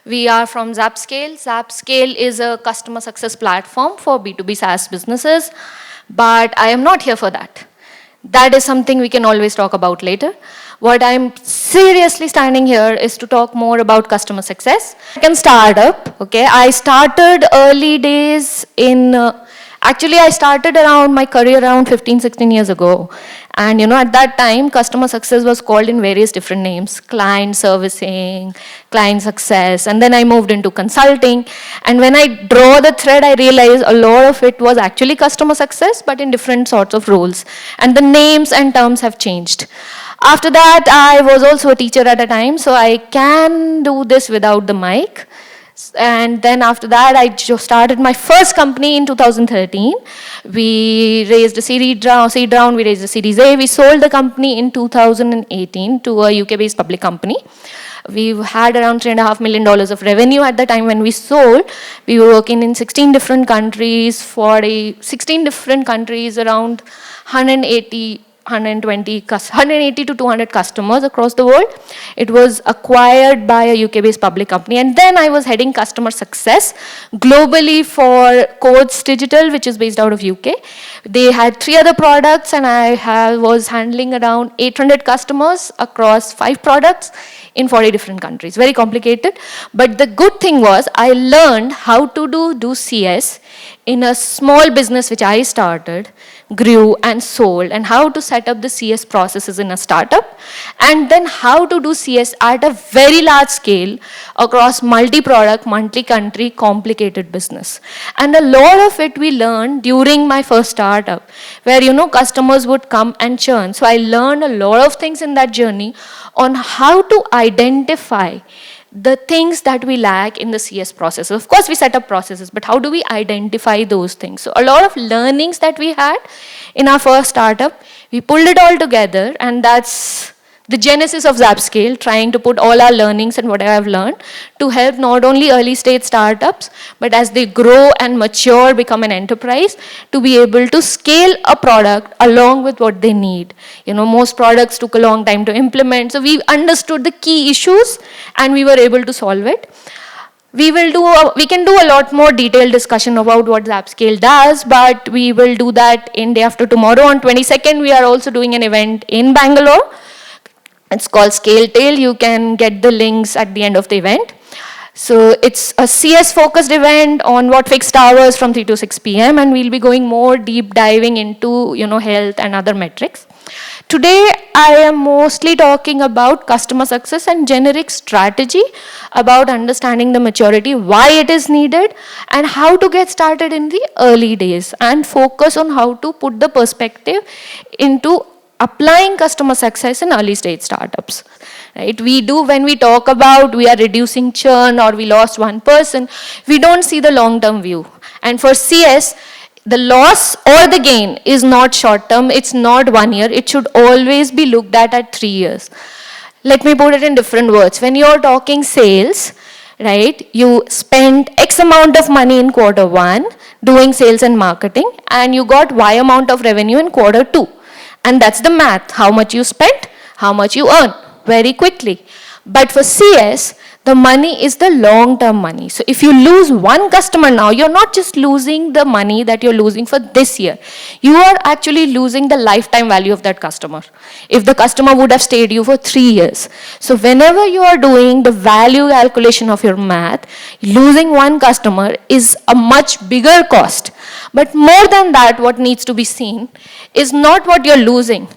We are from Zapscale. Zapscale is a customer success platform for B2B SaaS businesses, but I am not here for that. That is something we can always talk about later. What I'm seriously standing here is to talk more about customer success. I can start up, okay? I started early days in, actually I started around my career around 15, 16 years ago. And at that time, customer success was called in various different names: client servicing, client success, and then I moved into consulting. And when I draw the thread, I realized a lot of it was actually customer success, but in different sorts of roles. And the names and terms have changed. After that, I was also a teacher at a time, so I can do this without the mic. And then after that, I just started my first company in 2013. We raised a seed round, we raised a Series A. We sold the company in 2018 to a UK-based public company. We had around $3.5 million of revenue at the time when we sold. We were working in 16 different countries, 16 different countries, around 180 to 200 customers across the world. It was acquired by a UK-based public company. And then I was heading customer success globally for Codes Digital, which is based out of UK. They had 3 other products, and I was handling around 800 customers across 5 products in 40 different countries. Very complicated. But the good thing was I learned how to do CS in a small business which I started, grew and sold, and how to set up the CS processes in a startup, and then how to do CS at a very large scale across multi-product, multi-country, complicated business. And a lot of it we learned during my first startup, where customers would come and churn. So I learned a lot of things in that journey on how to identify the things that we lack in the CS processes. Of course, we set up processes, but how do we identify those things? So a lot of learnings that we had in our first startup, we pulled it all together, and that's the genesis of Zapscale, trying to put all our learnings and what I have learned to help not only early stage startups, but as they grow and mature, become an enterprise, to be able to scale a product along with what they need. Most products took a long time to implement, so we understood the key issues and we were able to solve it. We can do a lot more detailed discussion about what Zapscale does, but we will do that in day after tomorrow. On 22nd, we are also doing an event in Bangalore. It's called Scale Tail. You can get the links at the end of the event. So it's a CS focused event on what fixed hours from 3 to 6 p.m. and we'll be going more deep diving into health and other metrics. Today I am mostly talking about customer success and generic strategy, about understanding the maturity, why it is needed, and how to get started in the early days, and focus on how to put the perspective into applying customer success in early stage startups. Right? When we talk about we are reducing churn or we lost one person, we don't see the long-term view. And for CS, the loss or the gain is not short-term, it's not 1 year, it should always be looked at 3 years. Let me put it in different words. When you're talking sales, right, you spent X amount of money in quarter 1 doing sales and marketing, and you got Y amount of revenue in quarter 2. And that's the math, how much you spent, how much you earn, very quickly. But for CS, the money is the long-term money. So if you lose one customer now, you're not just losing the money that you're losing for this year. You are actually losing the lifetime value of that customer. If the customer would have stayed you for 3 years. So whenever you are doing the value calculation of your math, losing one customer is a much bigger cost. But more than that, what needs to be seen is not what you're losing,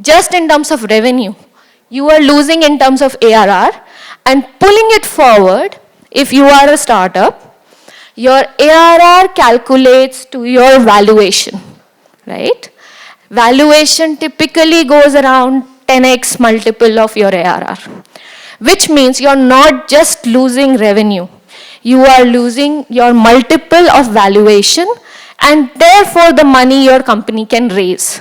just in terms of revenue. You are losing in terms of ARR, and pulling it forward, if you are a startup, your ARR calculates to your valuation, right? Valuation typically goes around 10x multiple of your ARR, which means you're not just losing revenue, you are losing your multiple of valuation, and therefore the money your company can raise.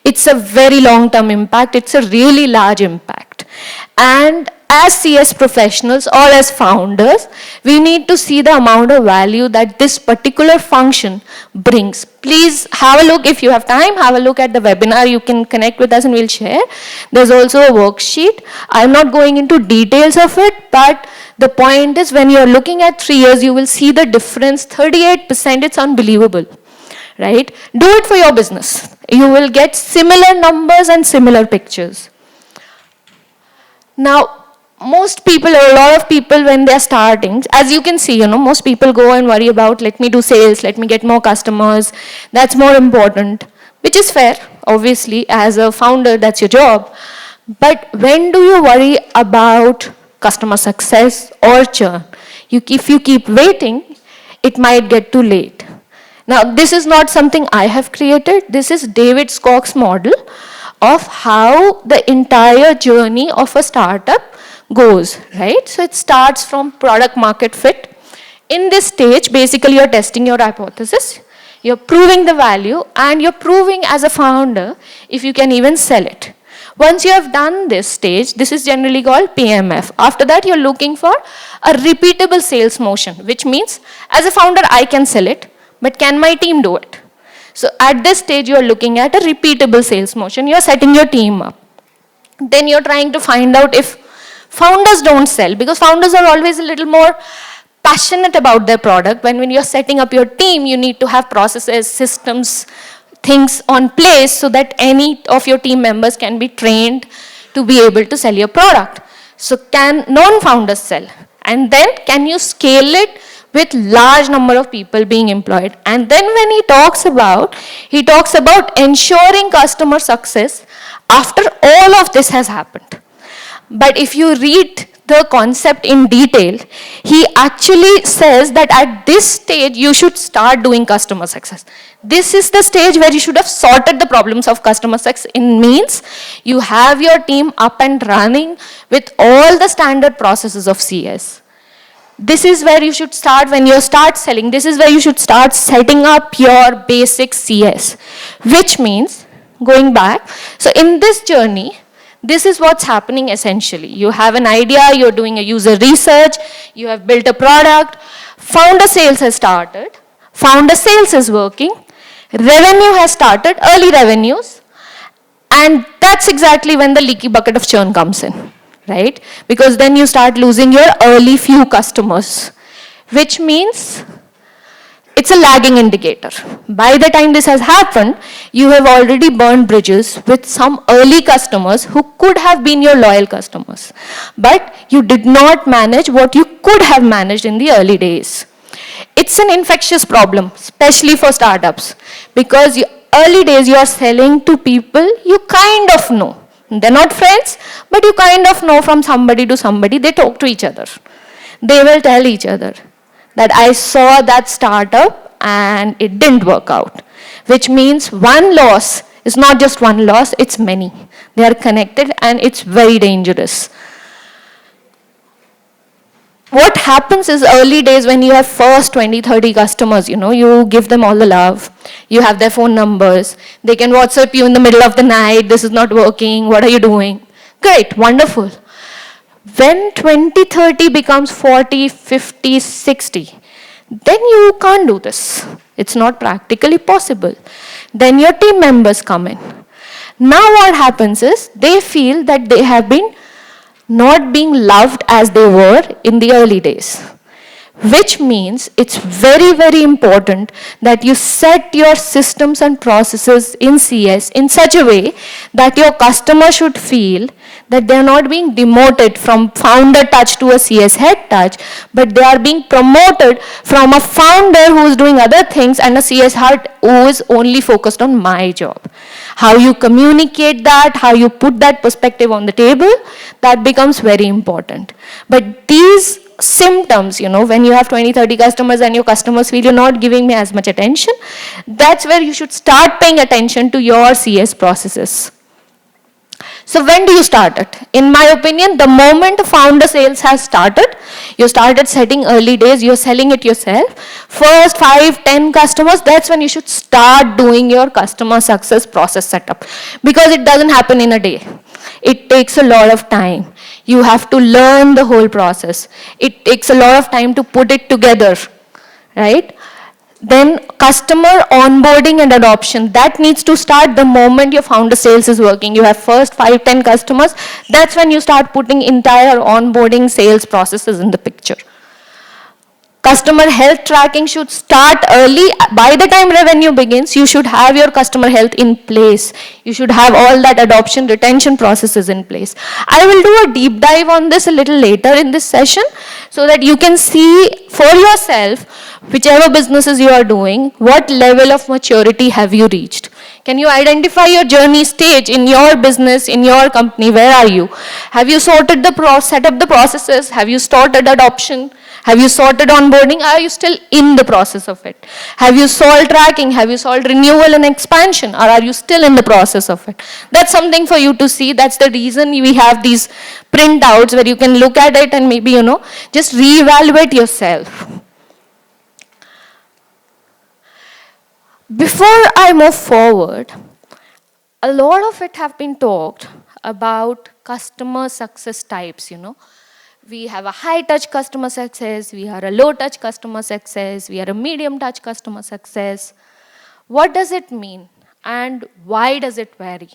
It's a very long-term impact, it's a really large impact. And as CS professionals or as founders, we need to see the amount of value that this particular function brings. Please have a look, if you have time, have a look at the webinar. You can connect with us and we'll share. There's also a worksheet. I'm not going into details of it, but The point is, when you're looking at 3 years, you will see the difference, 38%, it's unbelievable, right? Do it for your business. You will get similar numbers and similar pictures. Now, most people, or a lot of people, when they're starting, as you can see, most people go and worry about, let me do sales, let me get more customers, that's more important, which is fair, obviously, as a founder, that's your job. But when do you worry about customer success or churn? If you keep waiting, it might get too late. Now, this is not something I have created. This is David Skock's model of how the entire journey of a startup goes, right? So it starts from product market fit. In this stage, basically you're testing your hypothesis, you're proving the value, and you're proving as a founder if you can even sell it. Once you have done this stage, this is generally called PMF. After that, you're looking for a repeatable sales motion, which means as a founder, I can sell it, but can my team do it? So at this stage, you're looking at a repeatable sales motion. You're setting your team up. Then you're trying to find out if founders don't sell, because founders are always a little more passionate about their product. When you're setting up your team, you need to have processes, systems, things on place so that any of your team members can be trained to be able to sell your product. So can non-founders sell? And then can you scale it with large number of people being employed? And then when he talks about ensuring customer success after all of this has happened. But if you read the concept in detail, he actually says that at this stage, you should start doing customer success. This is the stage where you should have sorted the problems of customer success. It means you have your team up and running with all the standard processes of CS. This is where you should start when you start selling. This is where you should start setting up your basic CS, which means going back. So in this journey, this is what's happening essentially. You have an idea, you're doing a user research, you have built a product, founder sales has started, founder sales is working, revenue has started, early revenues, and that's exactly when the leaky bucket of churn comes in, right? Because then you start losing your early few customers, which means it's a lagging indicator. By the time this has happened, you have already burned bridges with some early customers who could have been your loyal customers. But you did not manage what you could have managed in the early days. It's an infectious problem, especially for startups, because early days you are selling to people you kind of know. They're not friends, but you kind of know from somebody to somebody. They talk to each other. They will tell each other that I saw that startup and it didn't work out, which means one loss is not just one loss, it's many. They are connected and it's very dangerous. What happens is early days when you have first 20, 30 customers, you give them all the love, you have their phone numbers, they can WhatsApp you in the middle of the night, this is not working, what are you doing? Great, wonderful. When 20, 30 becomes 40, 50, 60, then you can't do this. It's not practically possible. Then your team members come in. Now what happens is they feel that they have been not being loved as they were in the early days, which means it's very, very important that you set your systems and processes in CS in such a way that your customer should feel that they are not being demoted from founder touch to a CS head touch, but they are being promoted from a founder who is doing other things and a CS head who is only focused on my job. How you communicate that, how you put that perspective on the table, that becomes very important. But these symptoms, when you have 20, 30 customers and your customers feel you're not giving me as much attention, that's where you should start paying attention to your CS processes. So when do you start it? In my opinion, the moment founder sales has started, you started setting early days, you're selling it yourself. First 5, 10 customers, that's when you should start doing your customer success process setup. Because it doesn't happen in a day. It takes a lot of time. You have to learn the whole process. It takes a lot of time to put it together, right? Then customer onboarding and adoption, that needs to start the moment your founder sales is working. You have first 5, 10 customers, that's when you start putting entire onboarding sales processes in the picture. Customer health tracking should start early. By the time revenue begins, you should have your customer health in place. You should have all that adoption, retention processes in place. I will do a deep dive on this a little later in this session so that you can see for yourself, whichever businesses you are doing, what level of maturity have you reached. Can you identify your journey stage in your business, in your company? Where are you? Have you sorted set up the processes? Have you started adoption? Have you sorted onboarding? Are you still in the process of it? Have you solved tracking? Have you solved renewal and expansion? Or are you still in the process of it? That's something for you to see. That's the reason we have these printouts where you can look at it and maybe, just reevaluate yourself. Before I move forward, a lot of it have been talked about customer success types, We have a high-touch customer success, we are a low-touch customer success, we are a medium-touch customer success. What does it mean? And why does it vary?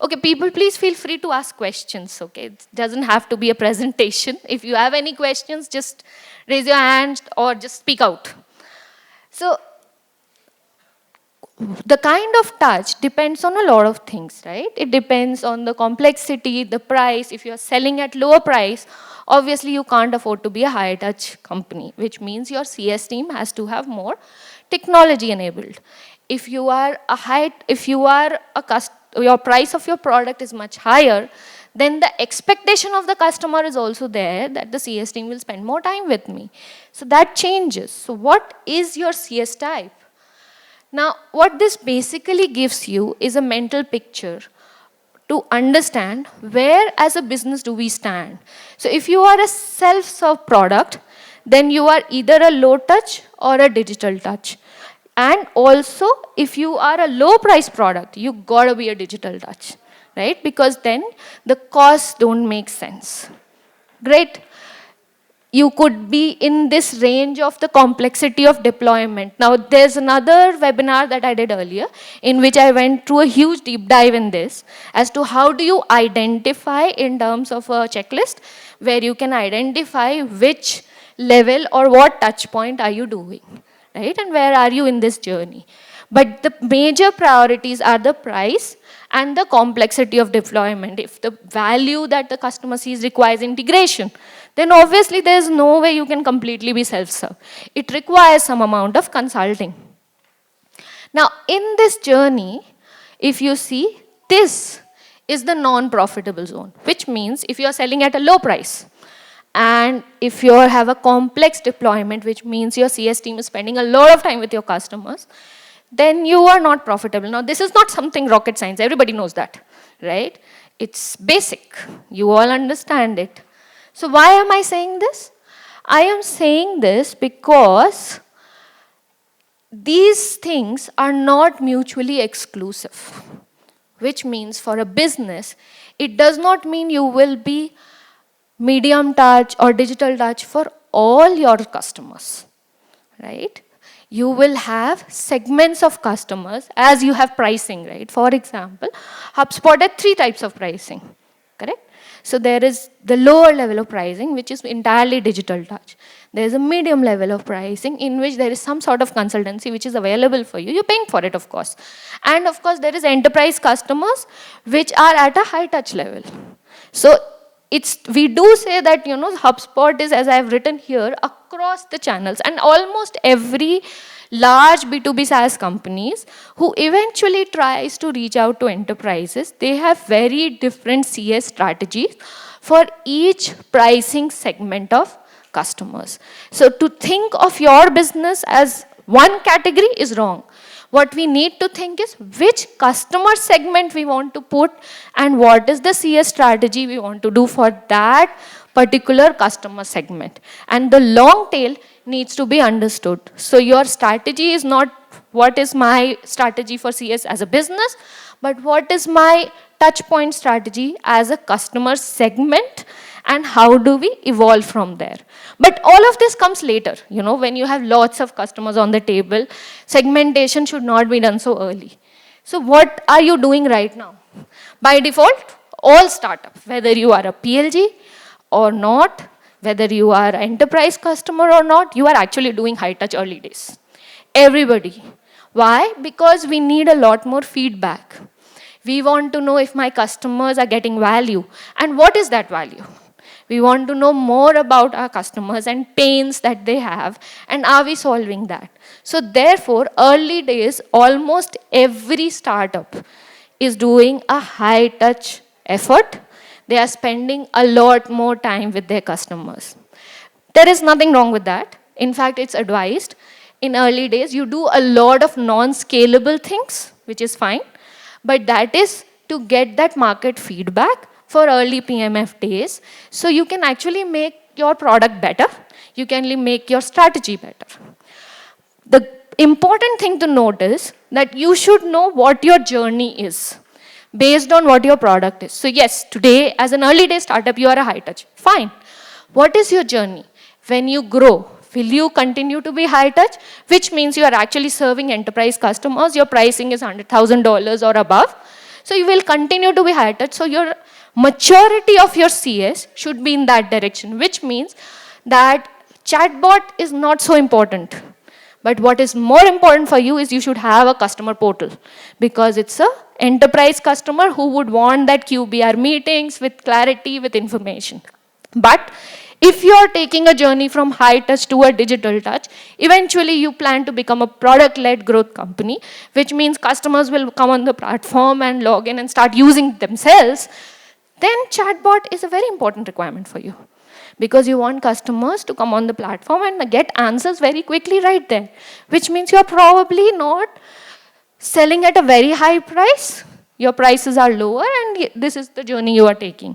Okay, people, please feel free to ask questions, okay? It doesn't have to be a presentation. If you have any questions, just raise your hand or just speak out. So, the kind of touch depends on a lot of things, right? It depends on the complexity, the price. If you're selling at lower price, obviously you can't afford to be a high touch company, which means your CS team has to have more technology enabled. If you are your price of your product is much higher, then the expectation of the customer is also there that the CS team will spend more time with me. So that changes. So what is your CS type? Now, what this basically gives you is a mental picture to understand where as a business do we stand. So if you are a self-serve product, then you are either a low touch or a digital touch. And also, if you are a low price product, you gotta be a digital touch, right? Because then the costs don't make sense. Great. You could be in this range of the complexity of deployment. Now, there's another webinar that I did earlier in which I went through a huge deep dive in this as to how do you identify in terms of a checklist where you can identify which level or what touch point are you doing, right? And where are you in this journey? But the major priorities are the price and the complexity of deployment. If the value that the customer sees requires integration, then obviously there's no way you can completely be self-serve. It requires some amount of consulting. Now, in this journey, if you see, this is the non-profitable zone, which means if you're selling at a low price, and if you have a complex deployment, which means your CS team is spending a lot of time with your customers, then you are not profitable. Now, this is not something rocket science. Everybody knows that, right? It's basic. You all understand it. So why am I saying this? I am saying this because these things are not mutually exclusive, which means for a business, it does not mean you will be medium touch or digital touch for all your customers, right? You will have segments of customers as you have pricing, right? For example, HubSpot had 3 types of pricing, correct? So there is the lower level of pricing, which is entirely digital touch. There is a medium level of pricing in which there is some sort of consultancy which is available for you. You're paying for it, of course. And of course, there is enterprise customers which are at a high touch level. So we do say that, HubSpot is, as I have written here, across the channels. And almost every large B2B SaaS companies who eventually tries to reach out to enterprises, they have very different CS strategies for each pricing segment of customers. So to think of your business as one category is wrong. What we need to think is which customer segment we want to put and what is the CS strategy we want to do for that particular customer segment. And the long tail needs to be understood. So your strategy is not what is my strategy for CS as a business, but what is my touch point strategy as a customer segment and how do we evolve from there. But all of this comes later, when you have lots of customers on the table. Segmentation should not be done so early. So what are you doing right now? By default, all startups, whether you are a PLG or not, whether you are an enterprise customer or not, you are actually doing high touch early days. Everybody. Why? Because we need a lot more feedback. We want to know if my customers are getting value. And what is that value? We want to know more about our customers and pains that they have, and are we solving that? So therefore, early days, almost every startup is doing a high-touch effort. They are spending a lot more time with their customers. There is nothing wrong with that. In fact, it's advised. In early days, you do a lot of non-scalable things, which is fine. But that is to get that market feedback for early PMF days. So you can actually make your product better. You can make your strategy better. The important thing to note is that you should know what your journey is based on what your product is. So yes, today as an early day startup, you are a high touch. Fine. What is your journey? When you grow, will you continue to be high touch? Which means you are actually serving enterprise customers. Your pricing is $100,000 or above. So you will continue to be high touch. So your maturity of your CS should be in that direction, which means that chatbot is not so important. But what is more important for you is you should have a customer portal, because it's an enterprise customer who would want that QBR meetings with clarity, with information. But if you are taking a journey from high touch to a digital touch, eventually you plan to become a product-led growth company, which means customers will come on the platform and log in and start using themselves. Then chatbot is a very important requirement for you, because you want customers to come on the platform and get answers very quickly right there, which means you're probably not selling at a very high price. Your prices are lower, and this is the journey you are taking.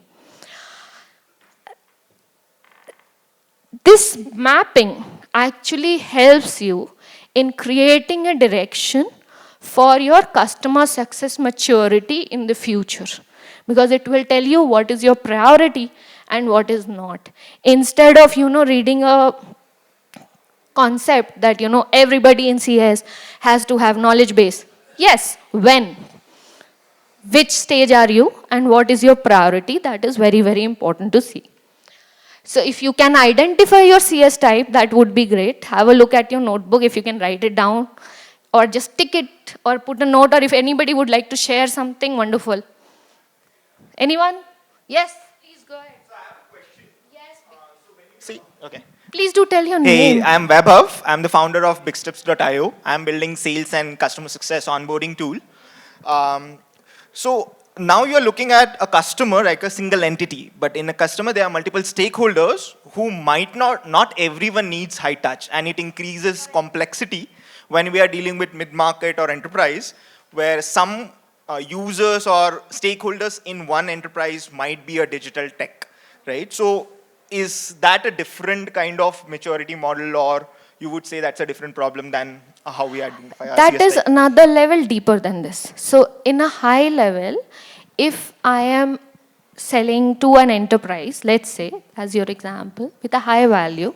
This mapping actually helps you in creating a direction for your customer success maturity in the future, because it will tell you what is your priority and what is not. Instead of, reading a concept that, everybody in CS has to have knowledge base. Yes, when? Which stage are you and what is your priority? That is very, very important to see. So if you can identify your CS type, that would be great. Have a look at your notebook if you can write it down, or just tick it or put a note, or if anybody would like to share something, wonderful. Anyone? Yes, please go ahead. So I have a question. Yes. See, okay. Please do tell your Hey, name. I'm Vaibhav. I'm the founder of bigsteps.io. I'm building sales and customer success onboarding tool. So now you're looking at a customer like a single entity, but in a customer there are multiple stakeholders who might not everyone needs high touch, and it increases complexity when we are dealing with mid-market or enterprise, where some users or stakeholders in one enterprise might be a digital tech, right? So is that a different kind of maturity model, or you would say that's a different problem than how we identify our That CS is type? another level deeper than this. So in a high level, if I am selling to an enterprise, let's say, as your example, with a high value,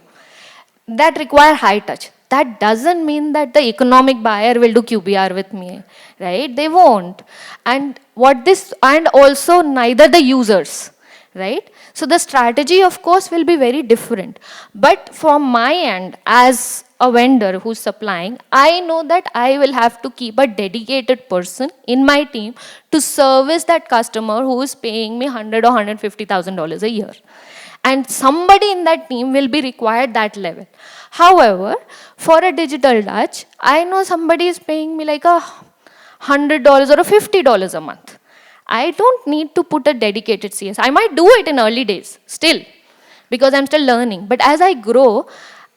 that require high touch. That doesn't mean that the economic buyer will do QBR with me, right? They won't. And also neither the users, right? So the strategy, of course, will be very different. But from my end, as a vendor who's supplying, I know that I will have to keep a dedicated person in my team to service that customer who is paying me $100,000 or $150,000 a year. And somebody in that team will be required that level. However, for a digital touch, I know somebody is paying me like $100 or $50 a month. I don't need to put a dedicated CS. I might do it in early days still, because I'm still learning. But as I grow,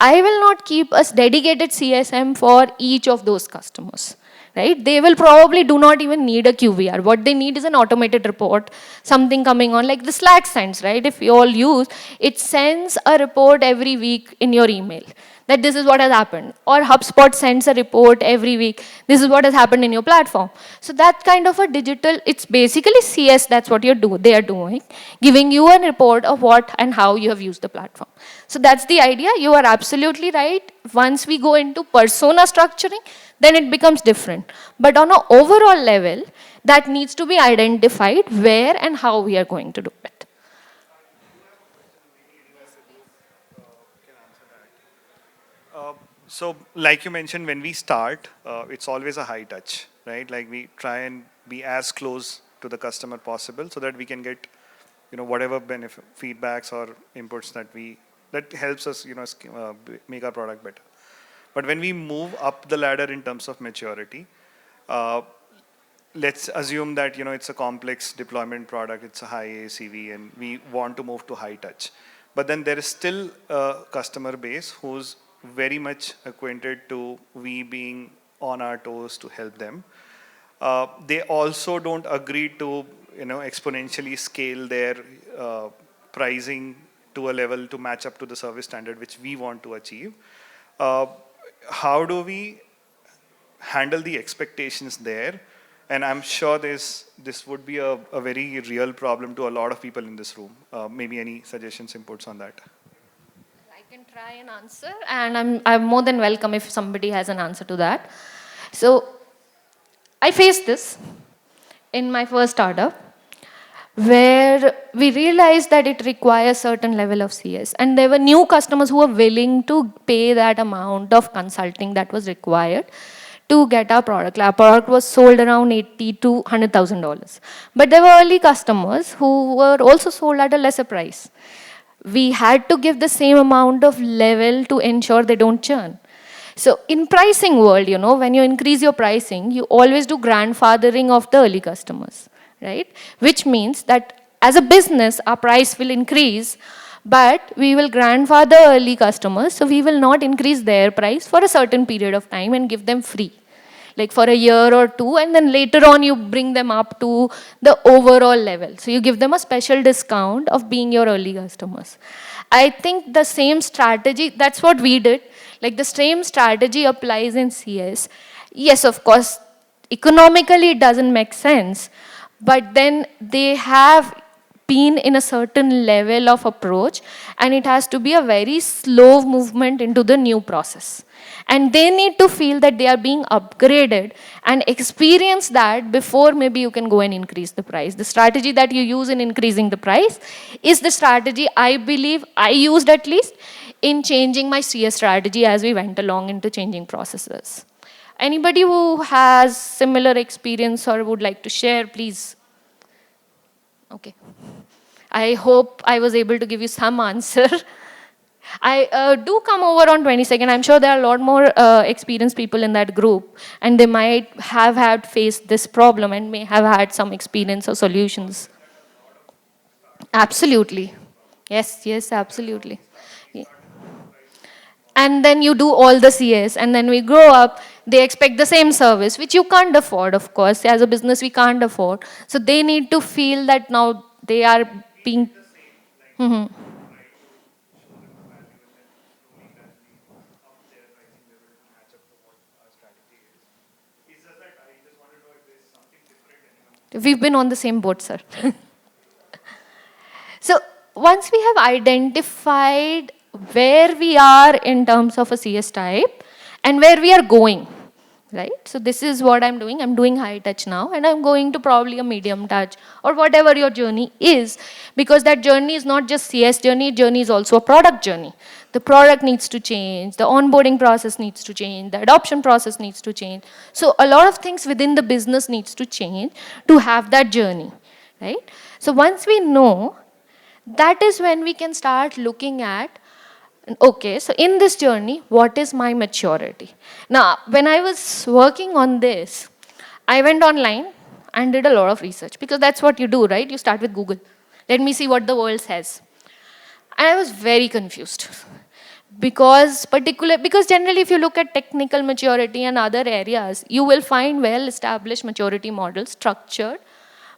I will not keep a dedicated CSM for each of those customers, right? They will probably do not even need a QVR. What they need is an automated report, something coming on, like the Slack sends, right? If you all use, it sends a report every week in your email. that this is what has happened. Or HubSpot sends a report every week, this is what has happened in your platform. So that kind of a digital, it's basically CS, that's what they are doing, giving you a report of what and how you have used the platform. So that's the idea. You are absolutely right. Once we go into persona structuring, then it becomes different. But on an overall level, that needs to be identified where and how we are going to do it. So, like you mentioned, when we start, it's always a high touch, right? Like we try and be as close to the customer possible so that we can get, whatever benefit, feedbacks or inputs that helps us, make our product better. But when we move up the ladder in terms of maturity, uh, let's assume that it's a complex deployment product, it's a high ACV, and we want to move to high touch. But then there is still a customer base who's very much acquainted to we being on our toes to help them. They also don't agree to exponentially scale their pricing to a level to match up to the service standard which we want to achieve. Uh, how do we handle the expectations there? And I'm sure this would be a very real problem to a lot of people in this room. Maybe any suggestions, inputs on that? I can try and answer, and I'm more than welcome if somebody has an answer to that. So I faced this in my first startup, where we realized that it requires certain level of CS, and there were new customers who were willing to pay that amount of consulting that was required to get our product. Our product was sold around $80,000 to $100,000, but there were early customers who were also sold at a lesser price. We had to give the same amount of level to ensure they don't churn. So in pricing world, when you increase your pricing, you always do grandfathering of the early customers, right? Which means that as a business, our price will increase, but we will grandfather early customers, so we will not increase their price for a certain period of time and give them free, like for a year or two, and then later on you bring them up to the overall level. So you give them a special discount of being your early customers. I think the same strategy, that's what we did. Like the same strategy applies in CS. Yes, of course, economically it doesn't make sense, but then they have been in a certain level of approach, and it has to be a very slow movement into the new process. And they need to feel that they are being upgraded and experience that before maybe you can go and increase the price. The strategy that you use in increasing the price is the strategy I believe I used, at least in changing my CS strategy as we went along into changing processes. Anybody who has similar experience or would like to share, please. Okay. I hope I was able to give you some answer. I do come over on 22nd. I'm sure there are a lot more experienced people in that group, and they might have had faced this problem and may have had some experience or solutions. Absolutely. Yes, yes, absolutely. Yeah. And then you do all the CS, and then we grow up, they expect the same service, which you can't afford, of course. As a business, we can't afford. So they need to feel that now they are being. Mhm. We've been on the same boat, sir. So once we have identified where we are in terms of a CS type and where we are going, right? So this is what I'm doing. I'm doing high touch now, and I'm going to probably a medium touch or whatever your journey is, because that journey is not just CS journey, journey is also a product journey. The product needs to change, the onboarding process needs to change, the adoption process needs to change. So a lot of things within the business needs to change to have that journey, right? So once we know, that is when we can start looking at, okay, so in this journey, what is my maturity? Now, when I was working on this, I went online and did a lot of research, because that's what you do, right? You start with Google. Let me see what the world says. And I was very confused. Because generally if you look at technical maturity and other areas, you will find well established maturity models structured.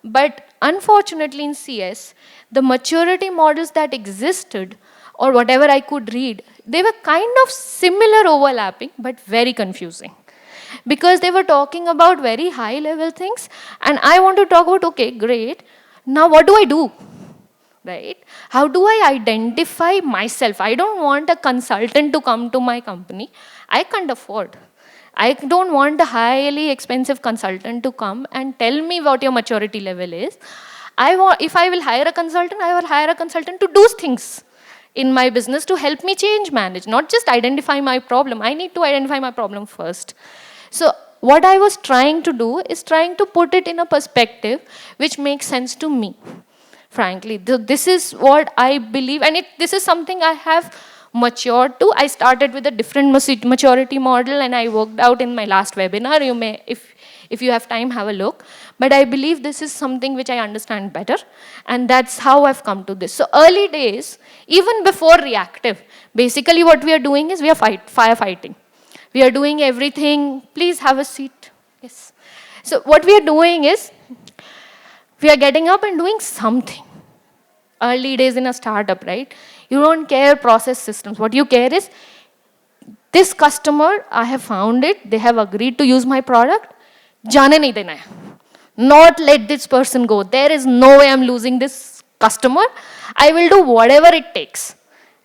But unfortunately in CS, the maturity models that existed, or whatever I could read, They were kind of similar overlapping, but very confusing. Because they were talking about very high level things, and I want to talk about, okay, great, now what do I do? Right? How do I identify myself? I don't want a consultant to come to my company. I can't afford. I don't want a highly expensive consultant to come and tell me what your maturity level is. If I will hire a consultant, I will hire a consultant to do things in my business to help me change manage, not just identify my problem. I need to identify my problem first. So what I was trying to do is trying to put it in a perspective which makes sense to me. Frankly, this is what I believe, and this is something I have matured to. I started with a different maturity model, and I worked out in my last webinar. You may, if you have time, have a look. But I believe this is something which I understand better, and that's how I've come to this. So early days, even before reactive, basically what we are doing is we are firefighting. We are doing everything. Please have a seat. Yes. So what we are doing is, we are getting up and doing something. Early days in a startup, right? You don't care process systems. What you care is, this customer, I have found it, they have agreed to use my product, जाने नहीं देना है. Not let this person go. There is no way I'm losing this customer. I will do whatever it takes,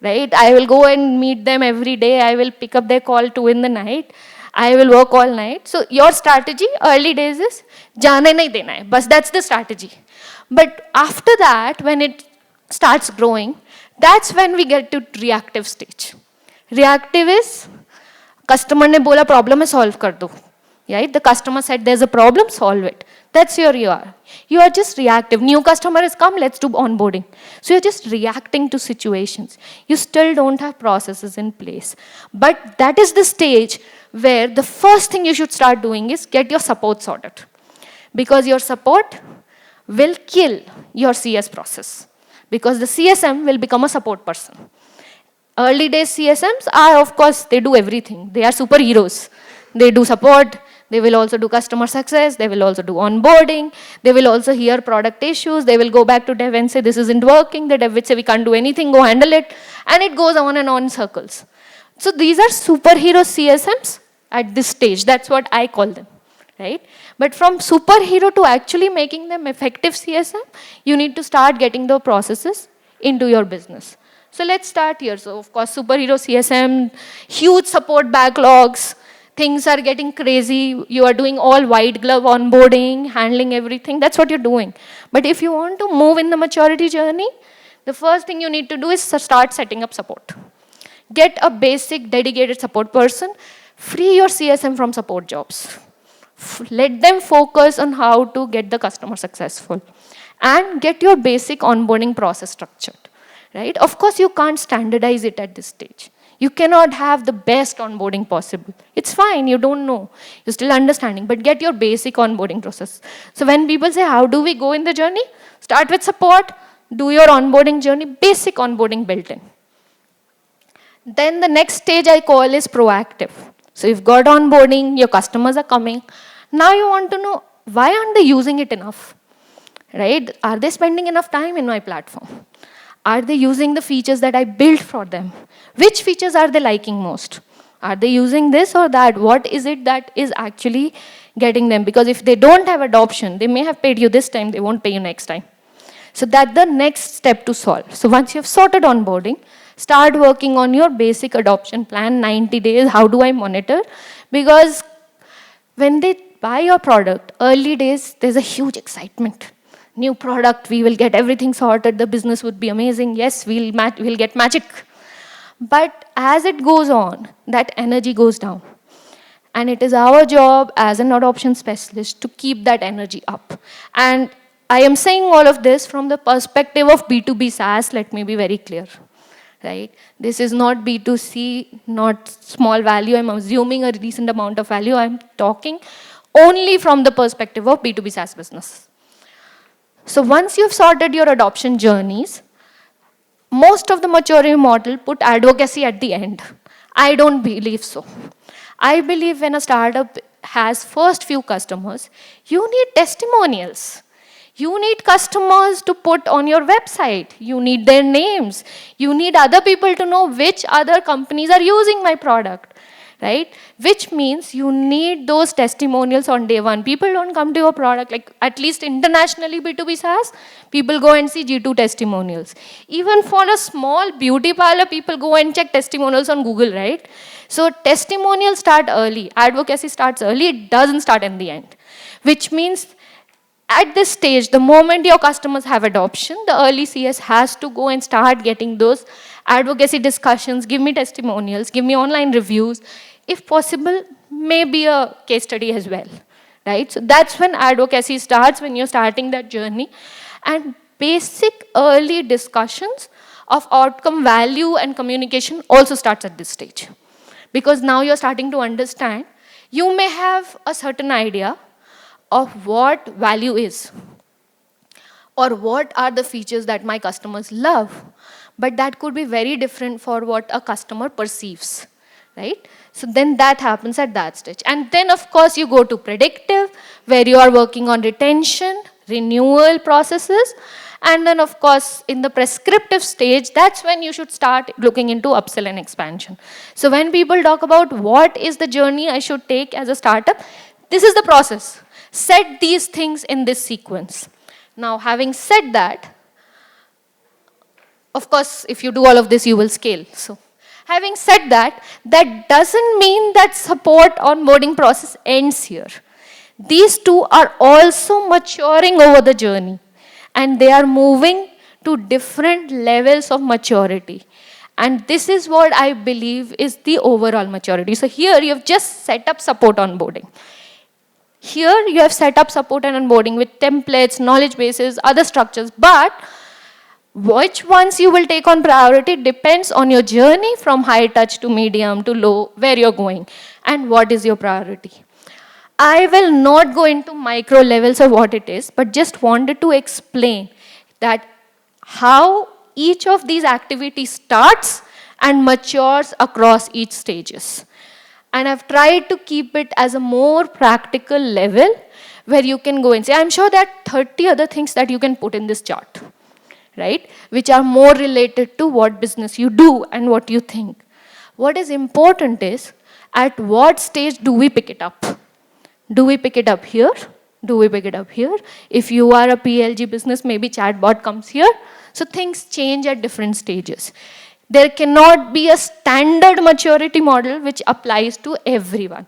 right? I will go and meet them every day. I will pick up their call 2 in the night. I will work all night. So your strategy, early days is, जाने नहीं देना है. But that's the strategy. But after that, when it starts growing, that's when we get to reactive stage. Reactive is, customer ने बोला problem है, solve कर दो. Right? The customer said there's a problem, solve it. That's your you are. You are just reactive. New customer has come, let's do onboarding. So you're just reacting to situations. You still don't have processes in place. But that is the stage where the first thing you should start doing is get your support sorted. Because your support will kill your CS process. Because the CSM will become a support person. Early days CSMs are, of course, they do everything. They are superheroes. They do support. They will also do customer success. They will also do onboarding. They will also hear product issues. They will go back to dev and say, this isn't working. The dev will say, we can't do anything. Go handle it. And it goes on and on in circles. So these are superhero CSMs at this stage. That's what I call them. Right? But from superhero to actually making them effective CSM, you need to start getting the processes into your business. So let's start here. So of course, superhero CSM, huge support backlogs, things are getting crazy. You are doing all white glove onboarding, handling everything. That's what you're doing. But if you want to move in the maturity journey, the first thing you need to do is start setting up support. Get a basic dedicated support person. Free your CSM from support jobs. Let them focus on how to get the customer successful. And get your basic onboarding process structured. Right? Of course, you can't standardize it at this stage. You cannot have the best onboarding possible. It's fine, you don't know. You're still understanding, but get your basic onboarding process. So when people say, how do we go in the journey? Start with support, do your onboarding journey, basic onboarding built in. Then the next stage I call is proactive. So you've got onboarding, your customers are coming. Now you want to know, why aren't they using it enough? Right? Are they spending enough time in my platform? Are they using the features that I built for them? Which features are they liking most? Are they using this or that? What is it that is actually getting them? Because if they don't have adoption, they may have paid you this time, they won't pay you next time. So that's the next step to solve. So once you have sorted onboarding, start working on your basic adoption plan, 90 days, how do I monitor? Because when they buy your product, early days, there's a huge excitement. New product, we will get everything sorted, the business would be amazing, yes, we'll get magic. But as it goes on, that energy goes down. And it is our job as an adoption specialist to keep that energy up. And I am saying all of this from the perspective of B2B SaaS, let me be very clear. Right? This is not B2C, not small value, I'm assuming a decent amount of value, I'm talking only from the perspective of B2B SaaS business. So once you've sorted your adoption journeys, most of the maturity model put advocacy at the end. I don't believe so. I believe when a startup has first few customers, you need testimonials. You need customers to put on your website. You need their names. You need other people to know which other companies are using my product, right? Which means you need those testimonials on day one. People don't come to your product, like at least internationally B2B SaaS, people go and see G2 testimonials. Even for a small beauty parlor, people go and check testimonials on Google, right? So testimonials start early. Advocacy starts early. It doesn't start in the end, which means at this stage, the moment your customers have adoption, the early CS has to go and start getting those advocacy discussions, give me testimonials, give me online reviews. If possible, maybe a case study as well, right? So that's when advocacy starts, when you're starting that journey. And basic early discussions of outcome value and communication also starts at this stage. Because now you're starting to understand, you may have a certain idea of what value is or what are the features that my customers love, but that could be very different for what a customer perceives, right? So then that happens at that stage. And then of course you go to predictive, where you are working on retention, renewal processes, and then of course in the prescriptive stage, that's when you should start looking into upsell and expansion. So when people talk about what is the journey I should take as a startup, this is the process. Set these things in this sequence. Now, having said that, of course, if you do all of this, you will scale. So, having said that, that doesn't mean that support onboarding process ends here. These two are also maturing over the journey, and they are moving to different levels of maturity. And this is what I believe is the overall maturity. So here you have just set up support onboarding. Here you have set up support and onboarding with templates, knowledge bases, other structures, but which ones you will take on priority depends on your journey from high touch to medium to low, where you're going, and what is your priority. I will not go into micro levels of what it is, but just wanted to explain that how each of these activities starts and matures across each stages. And I've tried to keep it as a more practical level where you can go and say, I'm sure there are 30 other things that you can put in this chart, right? Which are more related to what business you do and what you think. What is important is, at what stage do we pick it up? Do we pick it up here? Do we pick it up here? If you are a PLG business, maybe chatbot comes here. So things change at different stages. There cannot be a standard maturity model which applies to everyone.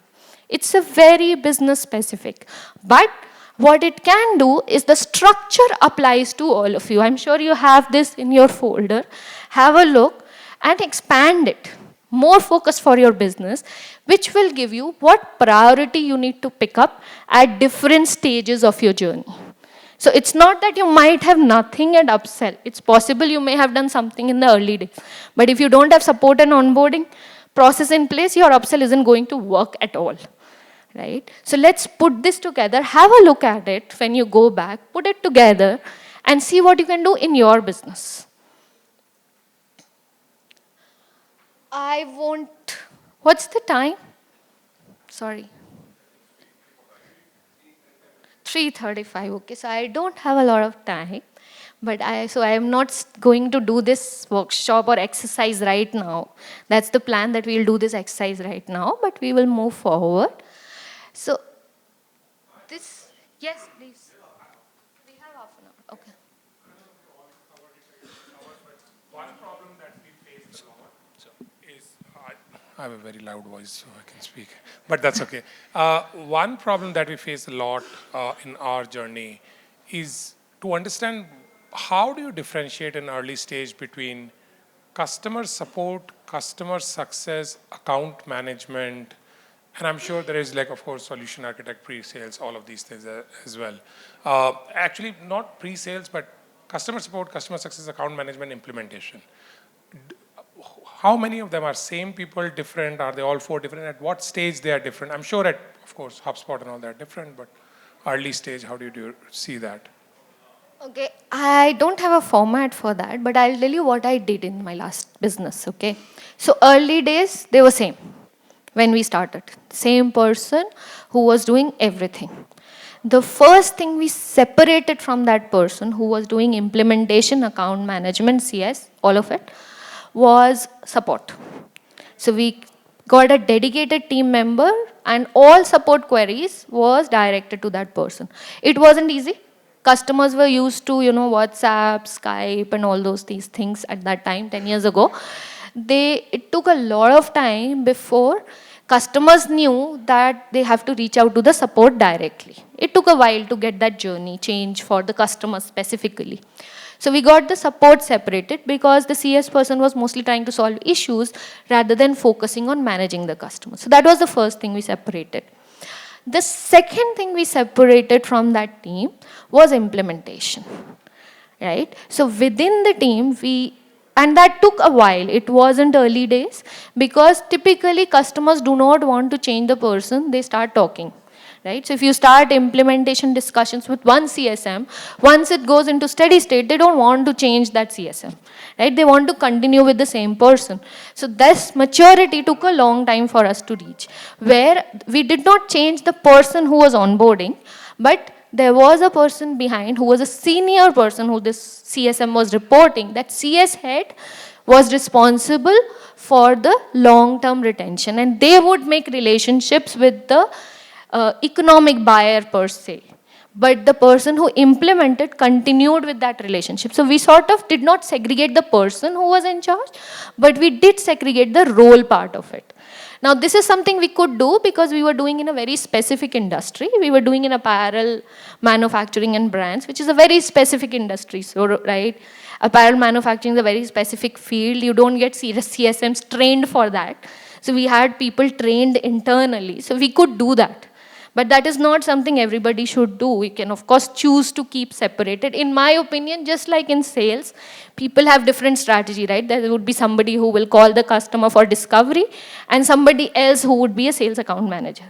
It's a very business specific. But what it can do is the structure applies to all of you. I'm sure you have this in your folder. Have a look and expand it. More focus for your business, which will give you what priority you need to pick up at different stages of your journey. So it's not that you might have nothing at upsell. It's possible you may have done something in the early days. But if you don't have support and onboarding process in place, your upsell isn't going to work at all, right? So let's put this together. Have a look at it when you go back. Put it together and see what you can do in your business. I won't... What's the time? Sorry. 3:35, okay, so I don't have a lot of time, but I am not going to do this workshop or exercise right now. That's the plan, that we'll do this exercise right now, but we will move forward. So, this, yes, please. We have half an hour, okay. One problem that we face a lot is, I have a very loud voice, so I can speak, but that's okay. One problem that we face a lot in our journey is to understand, how do you differentiate an early stage between customer support, customer success, account management, and I'm sure there is, like, of course, solution architect, pre-sales, all of these things as well. Actually, not pre-sales, but customer support, customer success, account management, implementation. How many of them are same people, different? Are they all four different? At what stage they are different? I'm sure at, of course, HubSpot and all that different, but early stage, how do you see that? Okay, I don't have a format for that, but I'll tell you what I did in my last business, okay? So early days, they were same when we started. Same person who was doing everything. the first thing we separated from that person who was doing implementation, account management, CS, all of it, was support. So we got a dedicated team member and all support queries was directed to that person. It wasn't easy. Customers were used to, WhatsApp, Skype and all these things at that time, 10 years ago. It took a lot of time before customers knew that they have to reach out to the support directly. It took a while to get that journey change for the customer specifically. So we got the support separated because the CS person was mostly trying to solve issues rather than focusing on managing the customer. So that was the first thing we separated. The second thing we separated from that team was implementation, right? So within the team, and that took a while. It wasn't early days because typically customers do not want to change the person, they start talking. Right? So if you start implementation discussions with one CSM, once it goes into steady state, they don't want to change that CSM. Right? They want to continue with the same person. So this maturity took a long time for us to reach, where we did not change the person who was onboarding, but there was a person behind who was a senior person who this CSM was reporting. That CS head was responsible for the long-term retention, and they would make relationships with the economic buyer per se. But the person who implemented continued with that relationship. So we sort of did not segregate the person who was in charge, but we did segregate the role part of it. Now this is something we could do because we were doing in a very specific industry. We were doing in apparel manufacturing and brands, which is a very specific industry. So, right, apparel manufacturing is a very specific field. You don't get CSMs trained for that. So we had people trained internally. So we could do that. But that is not something everybody should do. We can, of course, choose to keep separated. In my opinion, just like in sales, people have different strategy, right? There would be somebody who will call the customer for discovery and somebody else who would be a sales account manager.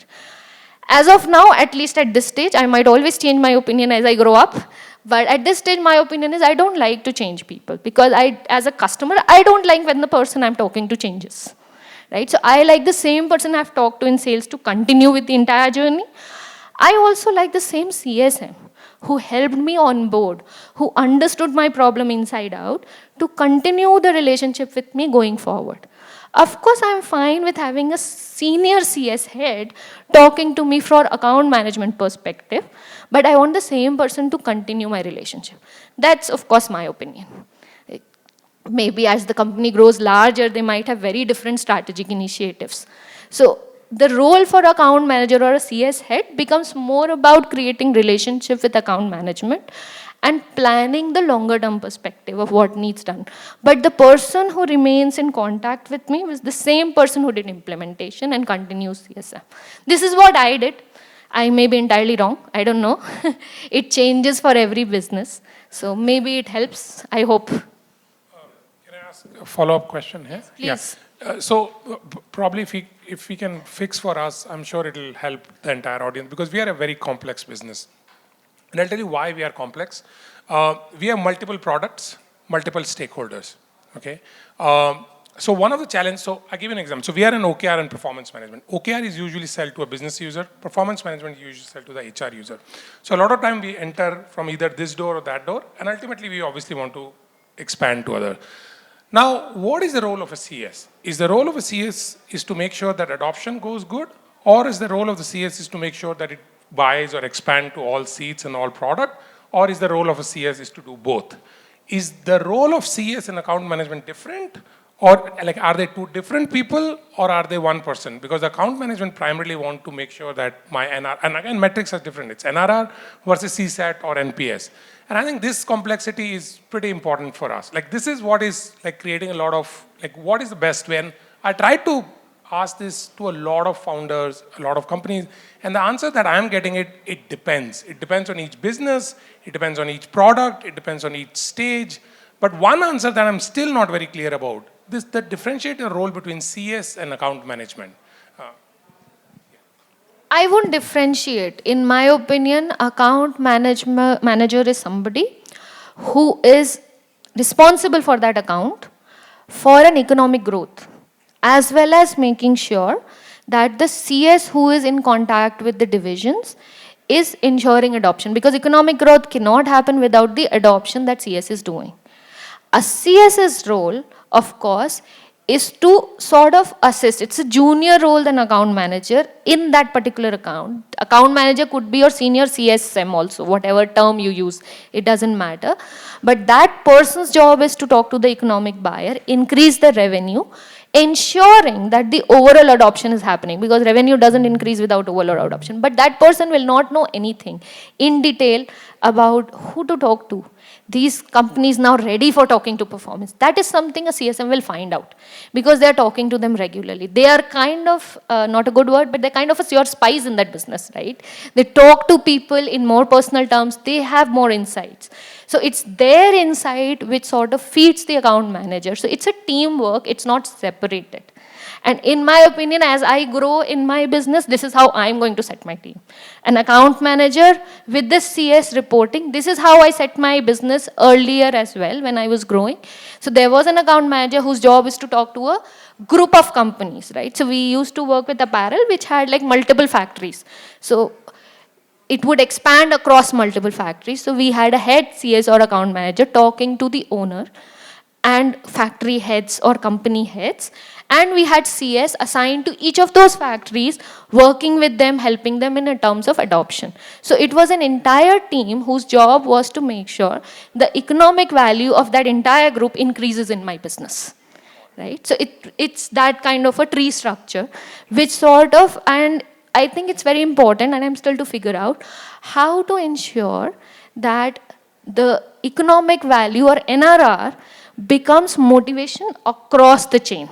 As of now, at least at this stage, I might always change my opinion as I grow up. But at this stage, my opinion is I don't like to change people because as a customer, I don't like when the person I'm talking to changes. Right? So I like the same person I've talked to in sales to continue with the entire journey. I also like the same CSM who helped me on board, who understood my problem inside out to continue the relationship with me going forward. Of course, I'm fine with having a senior CS head talking to me for account management perspective, but I want the same person to continue my relationship. That's, of course, my opinion. Maybe as the company grows larger, they might have very different strategic initiatives. So the role for account manager or a CS head becomes more about creating relationship with account management and planning the longer term perspective of what needs done. But the person who remains in contact with me was the same person who did implementation and continues CSM. This is what I did. I may be entirely wrong. I don't know. It changes for every business. So maybe it helps. I hope. A follow-up question here? Please. Yeah. Probably if we can fix for us, I'm sure it'll help the entire audience because we are a very complex business. And I'll tell you why we are complex. We have multiple products, multiple stakeholders, okay? So one of the challenges, so I'll give you an example. So we are in OKR and performance management. OKR is usually sold to a business user. Performance management is usually sold to the HR user. So a lot of time we enter from either this door or that door, and ultimately we obviously want to expand to other. Now, what is the role of a CS? Is the role of a CS is to make sure that adoption goes good, or is the role of the CS is to make sure that it buys or expand to all seats and all product, or is the role of a CS is to do both? Is the role of CS in account management different, or like are they two different people, or are they one person? Because account management primarily want to make sure that my NR, and again metrics are different. It's NRR versus CSAT or NPS. And I think this complexity is pretty important for us. Like this is what is like creating a lot of, like what is the best when I try to ask this to a lot of founders, a lot of companies, and the answer that I'm getting it depends. It depends on each business, it depends on each product, it depends on each stage. But one answer that I'm still not very clear about, this the differentiator role between CS and account management. I won't differentiate. In my opinion, account manager is somebody who is responsible for that account for an economic growth, as well as making sure that the CS who is in contact with the divisions is ensuring adoption, because economic growth cannot happen without the adoption that CS is doing. A CS's role, of course, is to sort of assist. It's a junior role than account manager in that particular account. Account manager could be your senior CSM also, whatever term you use, it doesn't matter. But that person's job is to talk to the economic buyer, increase the revenue, ensuring that the overall adoption is happening, because revenue doesn't increase without overall adoption. But that person will not know anything in detail about who to talk to. These companies now ready for talking to performance. That is something a CSM will find out, because they are talking to them regularly. They are kind of, not a good word, but they're kind of your spies in that business, right? They talk to people in more personal terms. They have more insights. So it's their insight which sort of feeds the account manager. So it's a teamwork. It's not separated. And in my opinion, as I grow in my business, this is how I'm going to set my team. An account manager with this CS reporting, this is how I set my business earlier as well when I was growing. So there was an account manager whose job is to talk to a group of companies, right? So we used to work with apparel which had like multiple factories. So it would expand across multiple factories. So we had a head CS or account manager talking to the owner and factory heads or company heads. And we had CS assigned to each of those factories, working with them, helping them in terms of adoption. So it was an entire team whose job was to make sure the economic value of that entire group increases in my business. Right? So it's that kind of a tree structure, which sort of, and I think it's very important, and I'm still to figure out how to ensure that the economic value or NRR becomes motivation across the chain.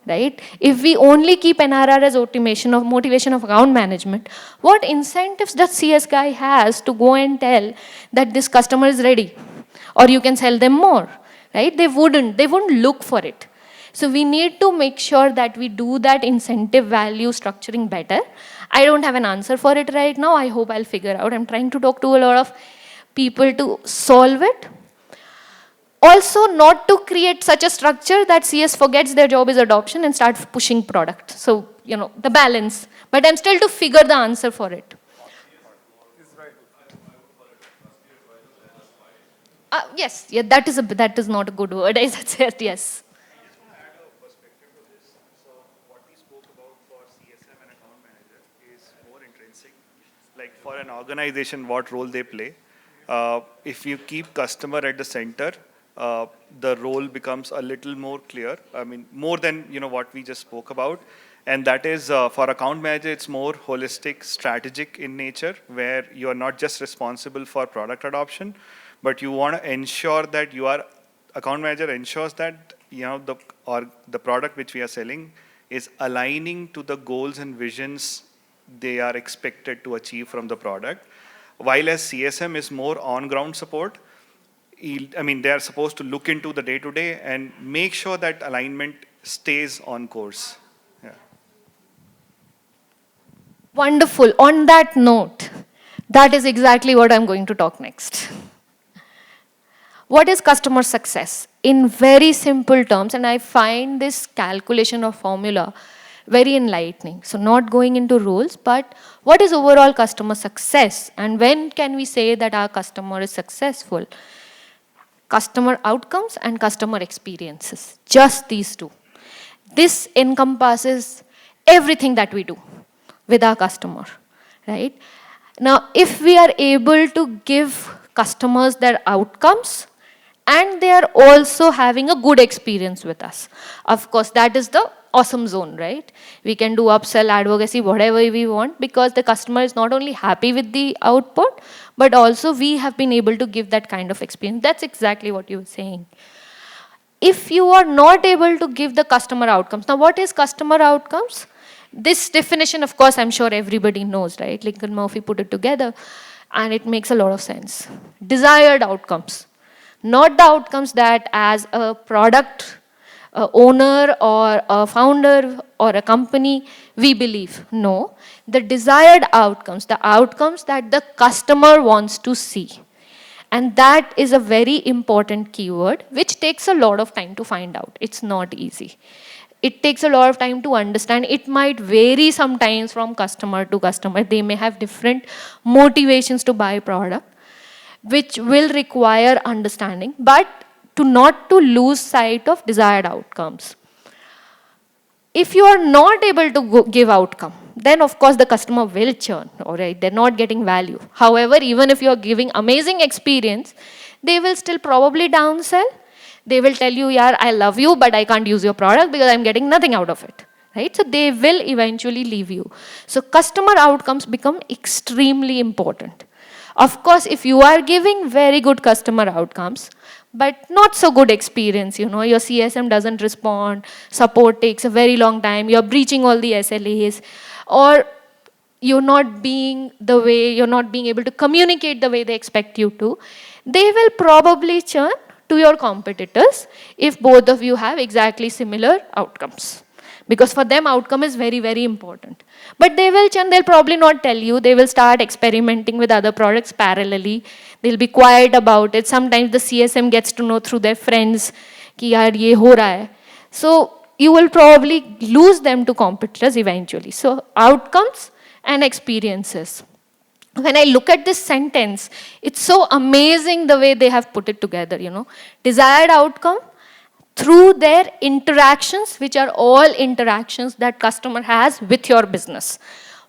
Right? If we only keep NRR as motivation of account management, what incentives does CS guy has to go and tell that this customer is ready, or you can sell them more? Right? They wouldn't look for it. So we need to make sure that we do that incentive value structuring better. I don't have an answer for it right now. I hope I'll figure out. I'm trying to talk to a lot of people to solve it. Also, not to create such a structure that CS forgets their job is adoption and start pushing product. So, the balance. But I'm still to figure the answer for it. Yes, yeah, that is not a good word. I said yes. Like for an organization, what role they play. If you keep customer at the center, the role becomes a little more clear. I mean, more than what we just spoke about, and that is for account manager, it's more holistic, strategic in nature, where you are not just responsible for product adoption, but you want to ensure that account manager ensures that the product which we are selling is aligning to the goals and visions they are expected to achieve from the product. While as CSM is more on-ground support, they are supposed to look into the day-to-day and make sure that alignment stays on course. Yeah. Wonderful. On that note, that is exactly what I'm going to talk next. What is customer success? In very simple terms, and I find this calculation or formula very enlightening. So not going into rules, but what is overall customer success? And when can we say that our customer is successful? Customer outcomes and customer experiences, just these two. This encompasses everything that we do with our customer, right? Now, if we are able to give customers their outcomes and they are also having a good experience with us, of course, that is the awesome zone, right? We can do upsell, advocacy, whatever we want, because the customer is not only happy with the output, but also we have been able to give that kind of experience. That's exactly what you were saying. If you are not able to give the customer outcomes, now what is customer outcomes? This definition, of course, I'm sure everybody knows, right? Lincoln Murphy put it together, and it makes a lot of sense. Desired outcomes, not the outcomes that as a product owner or a founder or a company we believe. No, the desired outcomes, the outcomes that the customer wants to see. And that is a very important keyword, which takes a lot of time to find out. It's not easy. It takes a lot of time to understand. It might vary sometimes from customer to customer. They may have different motivations to buy product, which will require understanding, but to not to lose sight of desired outcomes. If you are not able to give outcome, then of course the customer will churn, all right? They're not getting value. However, even if you're giving amazing experience, they will still probably downsell. They will tell you, yeah, I love you, but I can't use your product because I'm getting nothing out of it, right? So they will eventually leave you. So customer outcomes become extremely important. Of course, if you are giving very good customer outcomes, but not so good experience, you know, your CSM doesn't respond, support takes a very long time, you're breaching all the SLAs, or you're not being able to communicate the way they expect you to, they will probably churn to your competitors if both of you have exactly similar outcomes. Because for them, outcome is very, very important. But they will churn, they'll probably not tell you. They will start experimenting with other products parallelly. They'll be quiet about it. Sometimes the CSM gets to know through their friends, कि यार ये हो रहा है. So you will probably lose them to competitors eventually. So outcomes and experiences. When I look at this sentence, it's so amazing the way they have put it together, you know. Desired outcome through their interactions, which are all interactions that customer has with your business.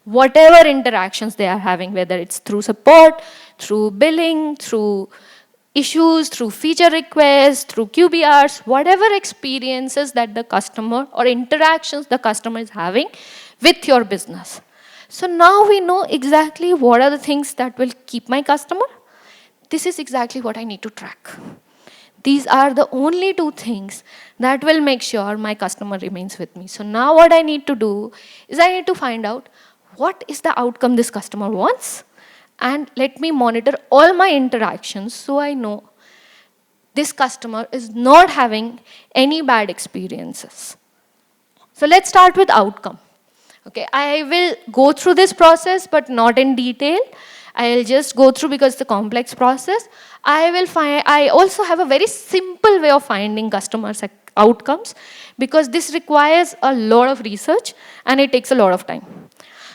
Whatever interactions they are having, whether it's through support, through billing, through issues, through feature requests, through QBRs, whatever experiences that the customer or interactions the customer is having with your business. So now we know exactly what are the things that will keep my customer. This is exactly what I need to track. These are the only two things that will make sure my customer remains with me. So now what I need to do is I need to find out what is the outcome this customer wants, and let me monitor all my interactions so I know this customer is not having any bad experiences. So let's start with outcome. Okay, I will go through this process, but not in detail. I'll just go through because it's a complex process. I also have a very simple way of finding customer outcomes because this requires a lot of research and it takes a lot of time.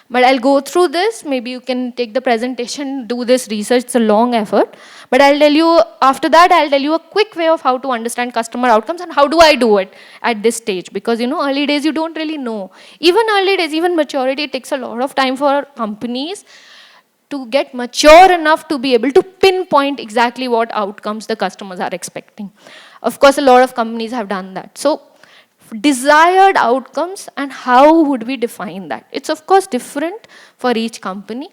But I'll go through this. Maybe you can take the presentation, do this research. It's a long effort. But I'll tell you, after that, I'll tell you a quick way of how to understand customer outcomes and how do I do it at this stage. Because, you know, early days, you don't really know. Even early days, even maturity, it takes a lot of time for companies to get mature enough to be able to pinpoint exactly what outcomes the customers are expecting. Of course, a lot of companies have done that. So desired outcomes and how would we define that? It's of course different for each company.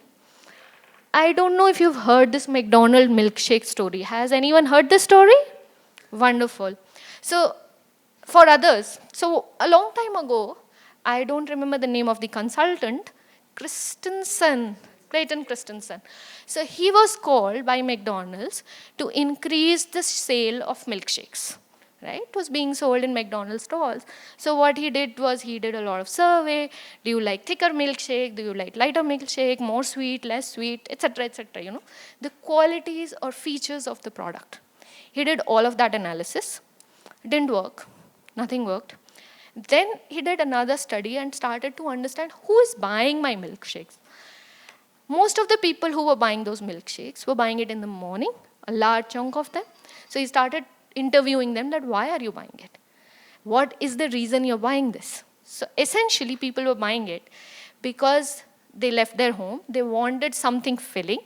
I don't know if you've heard this McDonald's milkshake story. Has anyone heard this story? Wonderful. So for others, so a long time ago, I don't remember the name of the consultant, Clayton Christensen. So he was called by McDonald's to increase the sale of milkshakes. Right? It was being sold in McDonald's stalls. So what he did was he did a lot of survey. Do you like thicker milkshake? Do you like lighter milkshake? More sweet, less sweet, etc., you know, the qualities or features of the product. He did all of that analysis. It didn't work. Nothing worked. Then he did another study and started to understand who is buying my milkshakes. Most of the people who were buying those milkshakes were buying it in the morning, a large chunk of them. So he started interviewing them that why are you buying it? What is the reason you're buying this? So essentially people were buying it because they left their home. They wanted something filling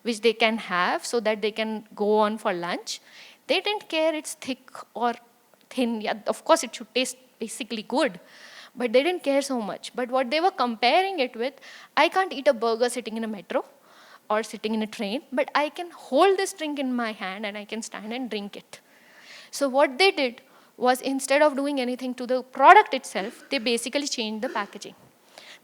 which they can have so that they can go on for lunch. They didn't care it's thick or thin. Yeah, of course it should taste basically good, but they didn't care so much. But what they were comparing it with, I can't eat a burger sitting in a metro or sitting in a train, but I can hold this drink in my hand and I can stand and drink it. So what they did was instead of doing anything to the product itself, they basically changed the packaging.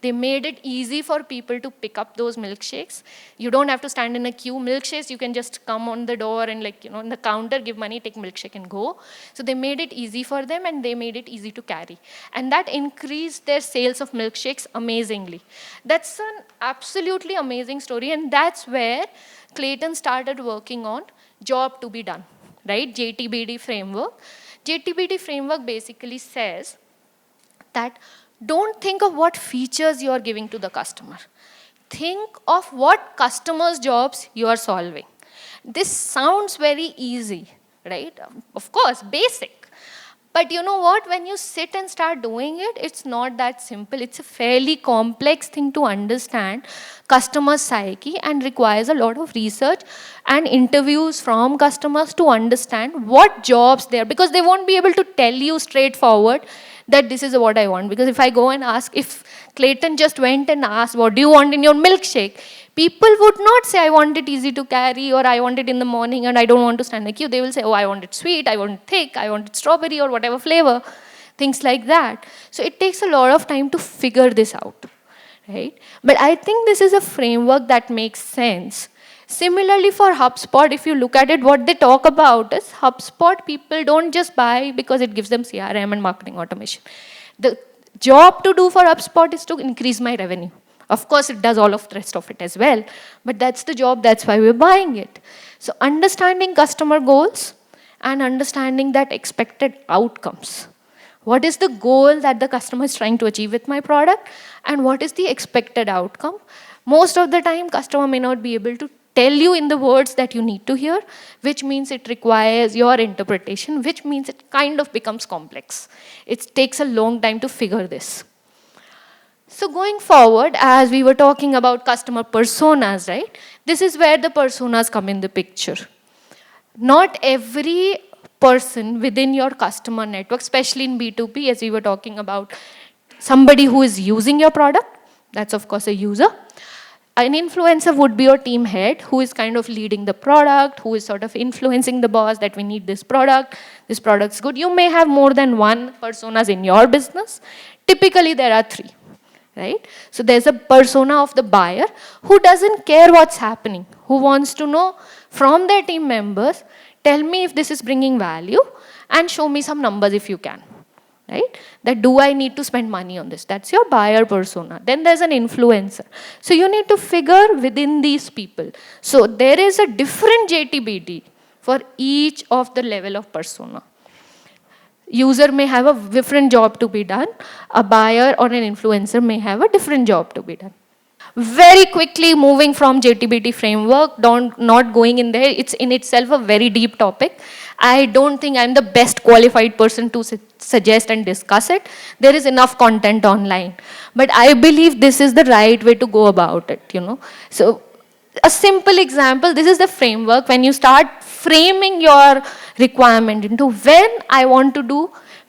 They made it easy for people to pick up those milkshakes. You don't have to stand in a queue. Milkshakes, you can just come on the door and like, you know, in the counter, give money, take milkshake and go. So they made it easy for them and they made it easy to carry. And that increased their sales of milkshakes amazingly. That's an absolutely amazing story. And that's where Clayton started working on job to be done. Right, JTBD framework. JTBD framework basically says that don't think of what features you are giving to the customer. Think of what customers' jobs you are solving. This sounds very easy, right? Of course, basic. But you know what? When you sit and start doing it, it's not that simple. It's a fairly complex thing to understand customer psyche and requires a lot of research and interviews from customers to understand what jobs they are, because they won't be able to tell you straightforward that this is what I want. Because if I go and ask, if Clayton just went and asked, what do you want in your milkshake? People would not say, I want it easy to carry, or I want it in the morning and I don't want to stand in a queue. They will say, oh, I want it sweet, I want it thick, I want it strawberry or whatever flavor, things like that. So it takes a lot of time to figure this out, right? But I think this is a framework that makes sense. Similarly for HubSpot, if you look at it, what they talk about is HubSpot people don't just buy because it gives them CRM and marketing automation. The job to do for HubSpot is to increase my revenue. Of course, it does all of the rest of it as well, but that's the job, that's why we're buying it. So understanding customer goals and understanding that expected outcomes. What is the goal that the customer is trying to achieve with my product, and what is the expected outcome? Most of the time, customer may not be able to tell you in the words that you need to hear, which means it requires your interpretation, which means it kind of becomes complex. It takes a long time to figure this. So going forward, as we were talking about customer personas, right? This is where the personas come in the picture. Not every person within your customer network, especially in B2B, as we were talking about, somebody who is using your product, that's of course a user. An influencer would be your team head, who is kind of leading the product, who is sort of influencing the boss that we need this product's good. You may have more than one personas in your business. Typically, there are 3. Right? So there's a persona of the buyer who doesn't care what's happening, who wants to know from their team members, tell me if this is bringing value and show me some numbers if you can. Right? That do I need to spend money on this? That's your buyer persona. Then there's an influencer. So you need to figure within these people. So there is a different JTBD for each of the level of persona. User may have a different job to be done. A buyer or an influencer may have a different job to be done. Very quickly moving from JTBT framework, not going in there, it's in itself a very deep topic. I don't think I'm the best qualified person to suggest and discuss it. There is enough content online. But I believe this is the right way to go about it, you know. So a simple example, this is the framework. When you start framing your requirement into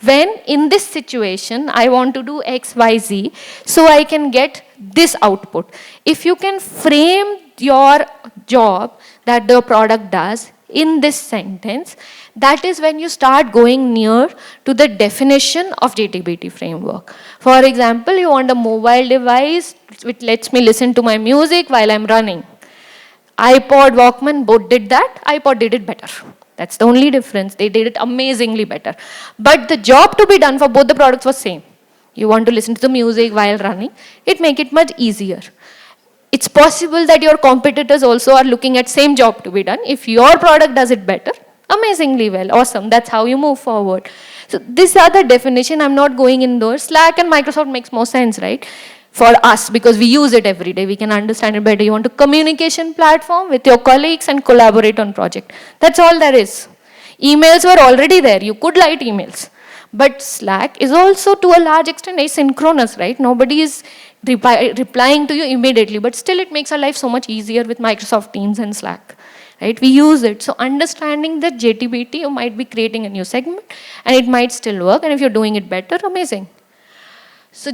when in this situation I want to do X, Y, Z, so I can get this output. If you can frame your job that the product does in this sentence, that is when you start going near to the definition of JTBT framework. For example, you want a mobile device which lets me listen to my music while I'm running. iPod, Walkman, both did that. iPod did it better. That's the only difference. They did it amazingly better. But the job to be done for both the products was same. You want to listen to the music while running, it make it much easier. It's possible that your competitors also are looking at same job to be done. If your product does it better, amazingly well, awesome. That's how you move forward. So these are the definition. I'm not going indoors. Slack and Microsoft makes more sense, right? For us, because we use it every day, we can understand it better. You want a communication platform with your colleagues and collaborate on project. That's all there is. Emails were already there. You could write emails. But Slack is also to a large extent asynchronous, right? Nobody is replying to you immediately, but still it makes our life so much easier with Microsoft Teams and Slack. Right? We use it. So understanding that JTBT, you might be creating a new segment and it might still work, and if you're doing it better, amazing. So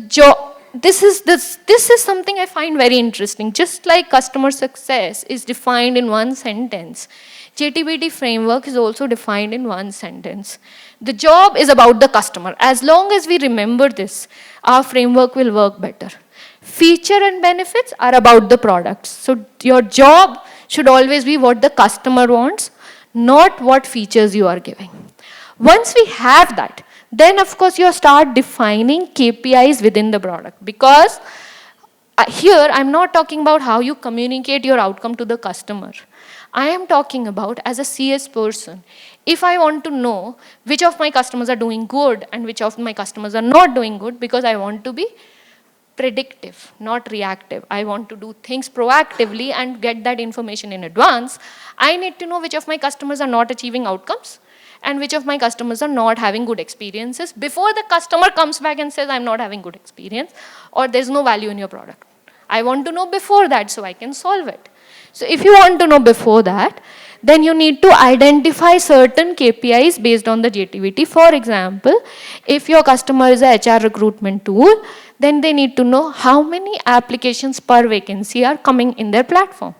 this is something I find very interesting. Just like customer success is defined in one sentence, JTBT framework is also defined in one sentence. The job is about the customer. As long as we remember this, our framework will work better. Feature and benefits are about the products. So your job should always be what the customer wants, not what features you are giving. Once we have that, then of course you start defining KPIs within the product, because here I'm not talking about how you communicate your outcome to the customer. I am talking about as a CS person. If I want to know which of my customers are doing good and which of my customers are not doing good, because I want to be predictive, not reactive. I want to do things proactively and get that information in advance. I need to know which of my customers are not achieving outcomes and which of my customers are not having good experiences before the customer comes back and says, I'm not having good experience or there's no value in your product. I want to know before that so I can solve it. So if you want to know before that, then you need to identify certain KPIs based on the JTVT. For example, if your customer is a HR recruitment tool, then they need to know how many applications per vacancy are coming in their platform,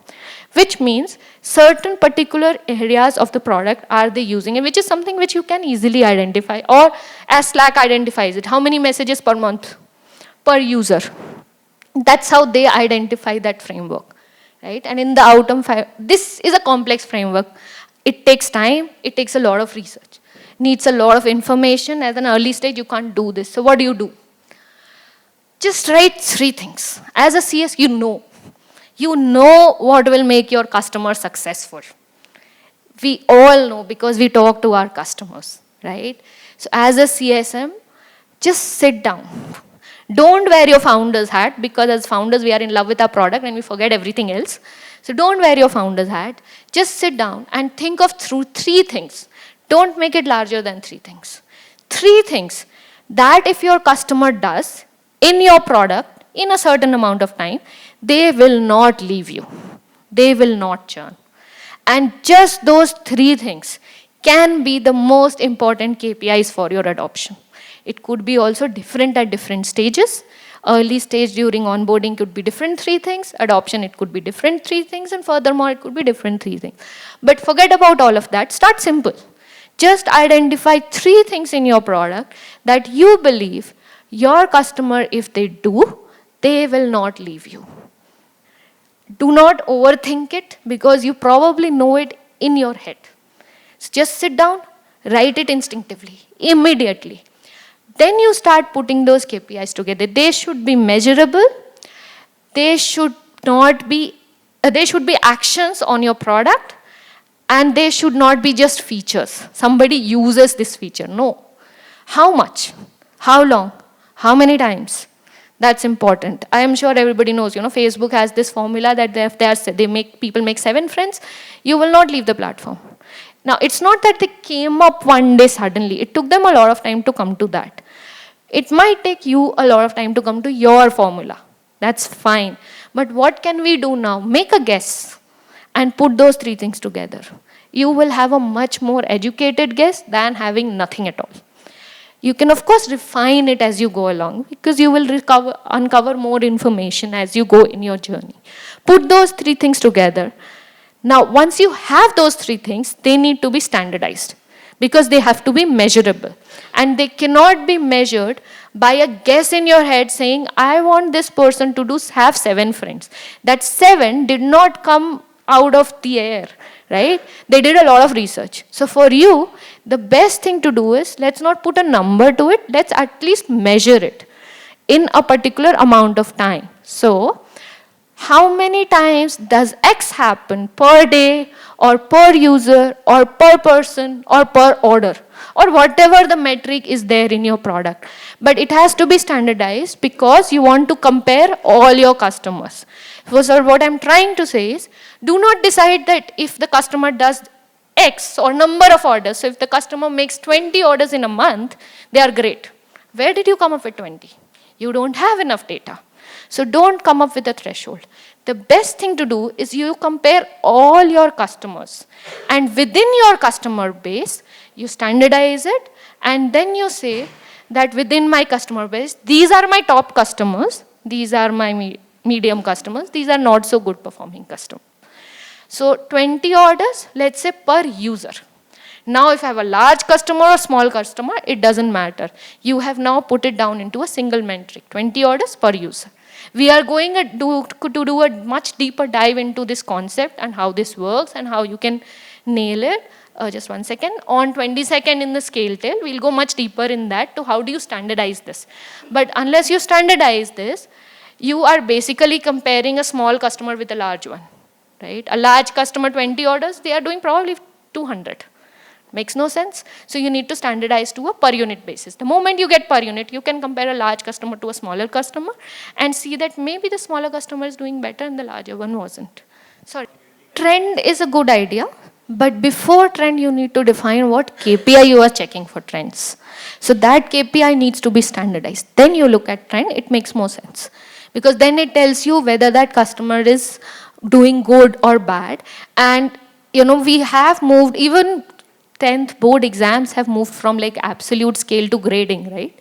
which means certain particular areas of the product are they using, and which is something which you can easily identify, or as Slack identifies it, how many messages per month per user. That's how they identify that framework. Right? And in the outcome, this is a complex framework. It takes time, it takes a lot of research, needs a lot of information. At an early stage, you can't do this. So what do? Just write 3 things. As a CS, you know what will make your customer successful. We all know because we talk to our customers, right? So as a CSM, just sit down. Don't wear your founder's hat, because as founders, we are in love with our product and we forget everything else. So don't wear your founder's hat. Just sit down and think of through 3 things. Don't make it larger than 3 things. 3 things that if your customer does in your product in a certain amount of time, they will not leave you. They will not churn. And just those 3 things can be the most important KPIs for your adoption. It could be also different at different stages. Early stage during onboarding could be different 3 things. Adoption, it could be different 3 things. And furthermore, it could be different 3 things. But forget about all of that. Start simple. Just identify 3 things in your product that you believe your customer, if they do, they will not leave you. Do not overthink it, because you probably know it in your head. So just sit down, write it instinctively, immediately. Then you start putting those KPIs together. They should be measurable. They should be actions on your product, and they should not be just features. Somebody uses this feature. No. How much? How long? How many times? That's important. I am sure everybody knows, Facebook has this formula that if people make 7 friends, you will not leave the platform. Now, it's not that they came up one day suddenly. It took them a lot of time to come to that. It might take you a lot of time to come to your formula. That's fine. But what can we do now? Make a guess and put those 3 things together. You will have a much more educated guess than having nothing at all. You can, of course, refine it as you go along, because you will uncover more information as you go in your journey. Put those 3 things together. Now, once you have those 3 things, they need to be standardized, because they have to be measurable. And they cannot be measured by a guess in your head saying, I want this person to have 7 friends. That 7 did not come out of the air, right? They did a lot of research. So for you, the best thing to do is, let's not put a number to it, let's at least measure it in a particular amount of time. So, how many times does X happen per day, or per user, or per person, or per order, or whatever the metric is there in your product. But it has to be standardized, because you want to compare all your customers. So what I'm trying to say is, do not decide that if the customer does X or number of orders, so if the customer makes 20 orders in a month, they are great. Where did you come up with 20? You don't have enough data. So don't come up with a threshold. The best thing to do is you compare all your customers. And within your customer base, you standardize it. And then you say that within my customer base, these are my top customers. These are my medium customers. These are not so good performing customers. So 20 orders, let's say, per user. Now, if I have a large customer or small customer, it doesn't matter. You have now put it down into a single metric, 20 orders per user. We are going to do a much deeper dive into this concept and how this works and how you can nail it. Just one second. On 22nd in the scale tail, we'll go much deeper in that to how do you standardize this. But unless you standardize this, you are basically comparing a small customer with a large one. right? A large customer, 20 orders, they are doing probably 200. Makes no sense. So you need to standardize to a per unit basis. The moment you get per unit, you can compare a large customer to a smaller customer and see that maybe the smaller customer is doing better and the larger one wasn't. Sorry. Trend is a good idea, but before trend, you need to define what KPI you are checking for trends. So that KPI needs to be standardized. Then you look at trend, it makes more sense. Because then it tells you whether that customer is doing good or bad. And we have moved, even 10th board exams have moved from like absolute scale to grading, right?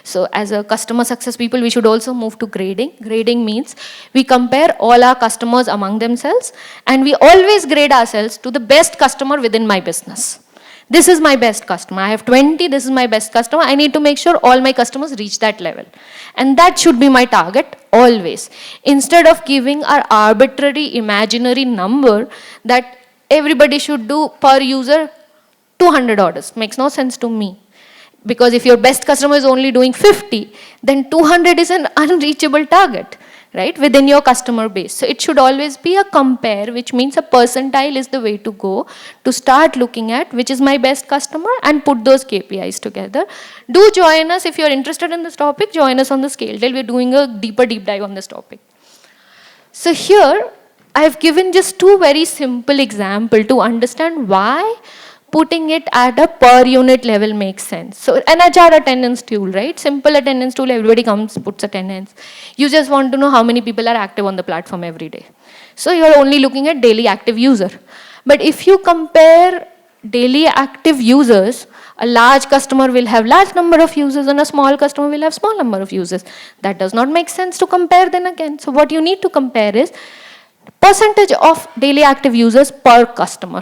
So as a customer success people, we should also move to grading. Grading means we compare all our customers among themselves and we always grade ourselves to the best customer within my business. This is my best customer. I have 20, this is my best customer. I need to make sure all my customers reach that level. And that should be my target always. Instead of giving our arbitrary imaginary number that everybody should do per user 200 orders. Makes no sense to me. Because if your best customer is only doing 50, then 200 is an unreachable target, right, within your customer base. So it should always be a compare, which means a percentile is the way to go to start looking at which is my best customer and put those KPIs together. Do join us if you're interested in this topic. Join us on the scale till we're doing a deep dive on this topic. So here, I've given just two very simple examples to understand why putting it at a per unit level makes sense. So an HR attendance tool, right? Simple attendance tool, everybody comes, puts attendance. You just want to know how many people are active on the platform every day. So you're only looking at daily active user. But if you compare daily active users, a large customer will have large number of users and a small customer will have small number of users. That does not make sense to compare then again. So what you need to compare is percentage of daily active users per customer.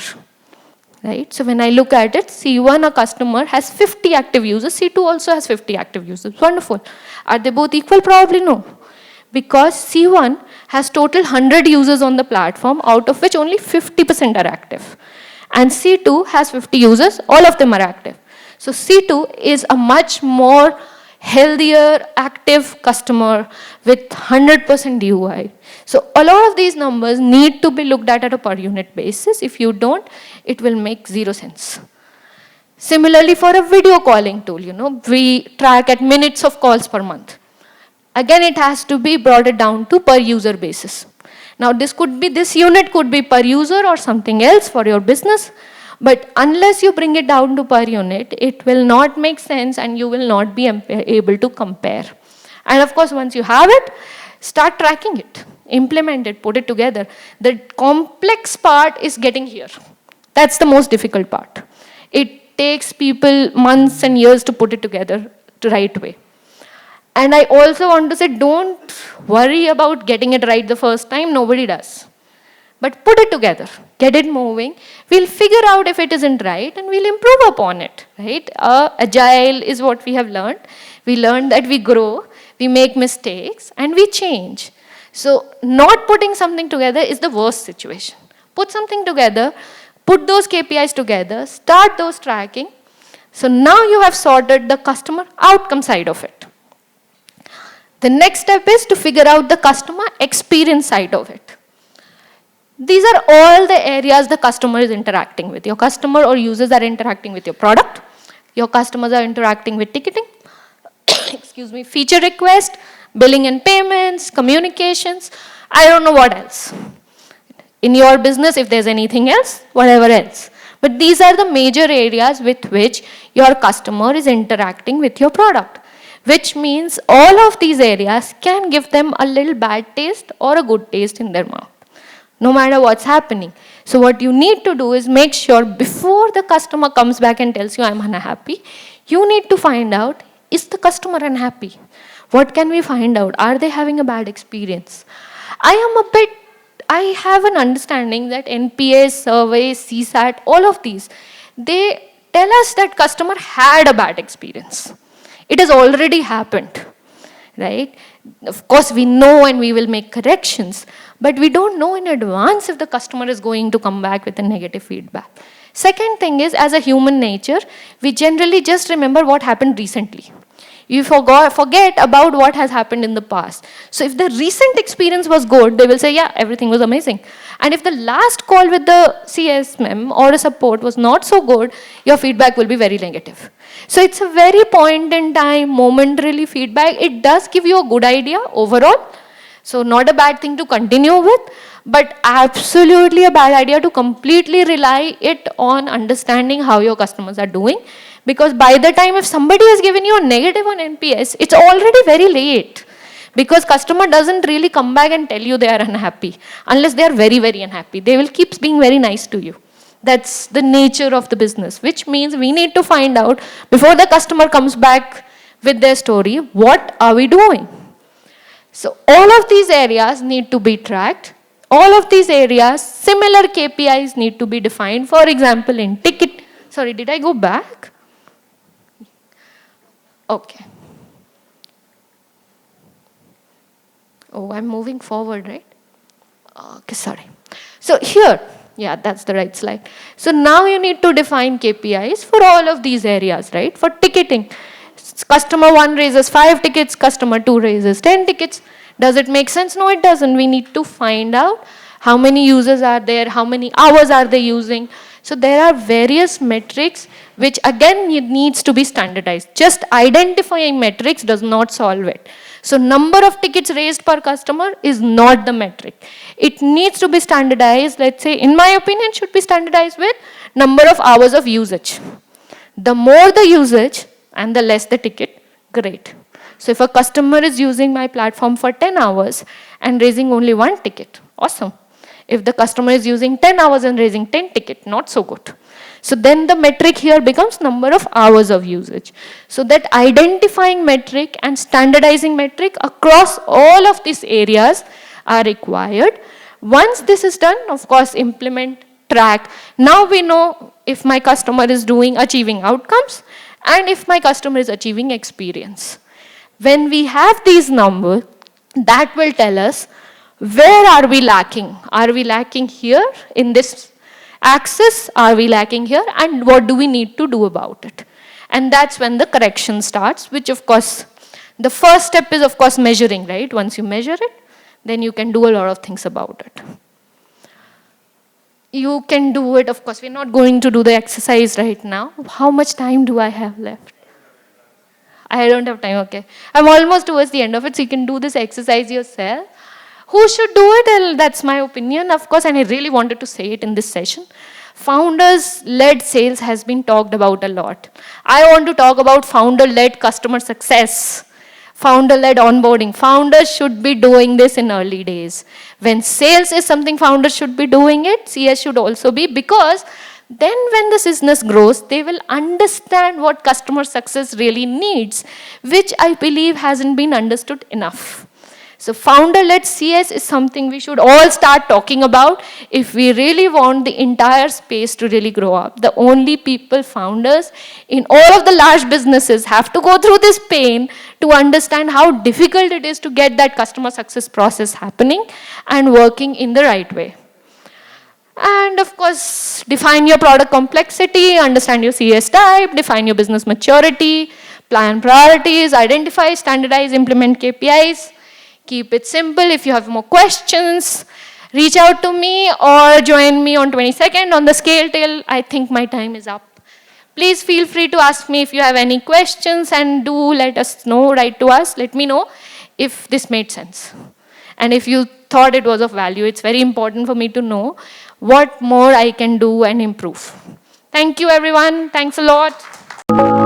Right? So when I look at it, C1, a customer, has 50 active users. C2 also has 50 active users. Wonderful. Are they both equal? Probably no. Because C1 has total 100 users on the platform, out of which only 50% are active. And C2 has 50 users, all of them are active. So C2 is a much more healthier, active customer with 100% UI. So a lot of these numbers need to be looked at a per unit basis. If you don't, it will make zero sense. Similarly, for a video calling tool, we track at minutes of calls per month. Again, it has to be brought it down to per user basis. Now, this unit could be per user or something else for your business. But unless you bring it down to per unit, it will not make sense and you will not be able to compare. And of course, once you have it, start tracking it, implement it, put it together. The complex part is getting here. That's the most difficult part. It takes people months and years to put it together the right way. And I also want to say, don't worry about getting it right the first time. Nobody does. But put it together, get it moving. We'll figure out if it isn't right and we'll improve upon it, right? Agile is what we have learned. We learned that we grow, we make mistakes, and we change. So not putting something together is the worst situation. Put something together, put those KPIs together, start those tracking. So now you have sorted the customer outcome side of it. The next step is to figure out the customer experience side of it. These are all the areas the customer is interacting with. Your customer or users are interacting with your product. Your customers are interacting with ticketing, excuse me, feature request, billing and payments, communications. I don't know what else. In your business, if there's anything else, whatever else. But these are the major areas with which your customer is interacting with your product. Which means all of these areas can give them a little bad taste or a good taste in their mouth, no matter what's happening. So what you need to do is make sure before the customer comes back and tells you I'm unhappy, you need to find out, is the customer unhappy? What can we find out? Are they having a bad experience? I have an understanding that NPS, surveys, CSAT, all of these, they tell us that customer had a bad experience. It has already happened, right? Of course, we know and we will make corrections, but we don't know in advance if the customer is going to come back with a negative feedback. Second thing is, as a human nature, we generally just remember what happened recently. You forget about what has happened in the past. So if the recent experience was good, they will say, yeah, everything was amazing. And if the last call with the CSM or a support was not so good, your feedback will be very negative. So it's a very point in time, momentarily feedback. It does give you a good idea overall. So not a bad thing to continue with, but absolutely a bad idea to completely rely it on understanding how your customers are doing. Because by the time if somebody has given you a negative on NPS, it's already very late. Because customer doesn't really come back and tell you they are unhappy unless they are very, very unhappy. They will keep being very nice to you. That's the nature of the business, which means we need to find out before the customer comes back with their story, what are we doing? So all of these areas need to be tracked. All of these areas, similar KPIs need to be defined. For example, in ticket, sorry, did I go back? Okay. Oh, I'm moving forward, right? Okay, sorry. So here, yeah, that's the right slide. So now you need to define KPIs for all of these areas, right? For ticketing, customer 1 raises 5 tickets, customer 2 raises 10 tickets. Does it make sense? No, it doesn't. We need to find out how many users are there, how many hours are they using. So there are various metrics which again needs to be standardized. Just identifying metrics does not solve it. So number of tickets raised per customer is not the metric. It needs to be standardized, let's say, in my opinion, should be standardized with number of hours of usage. The more the usage and the less the ticket, great. So if a customer is using my platform for 10 hours and raising only 1 ticket, awesome. If the customer is using 10 hours and raising 10 ticket, not so good. So then the metric here becomes number of hours of usage. So that identifying metric and standardizing metric across all of these areas are required. Once this is done, of course, implement, track. Now we know if my customer is achieving outcomes and if my customer is achieving experience. When we have these numbers, that will tell us where are we lacking. Are we lacking here in this axis? Are we lacking here? And what do we need to do about it? And that's when the correction starts, which of course, the first step is of course measuring, right? Once you measure it, then you can do a lot of things about it. You can do it, of course, we're not going to do the exercise right now. How much time do I have left? I don't have time, okay. I'm almost towards the end of it, so you can do this exercise yourself. Who should do it? Well, that's my opinion, of course, and I really wanted to say it in this session. Founders-led sales has been talked about a lot. I want to talk about founder-led customer success, founder-led onboarding. Founders should be doing this in early days. When sales is something founders should be doing it, CS should also be, because then when the business grows, they will understand what customer success really needs, which I believe hasn't been understood enough. So founder-led CS is something we should all start talking about if we really want the entire space to really grow up. The only people, founders in all of the large businesses have to go through this pain to understand how difficult it is to get that customer success process happening and working in the right way. And of course, define your product complexity, understand your CS type, define your business maturity, plan priorities, identify, standardize, implement KPIs. Keep it simple. If you have more questions, reach out to me or join me on 22nd on the scale till I think my time is up. Please feel free to ask me if you have any questions, and do let us know, write to us, let me know if this made sense. And if you thought it was of value, it's very important for me to know what more I can do and improve. Thank you everyone. Thanks a lot.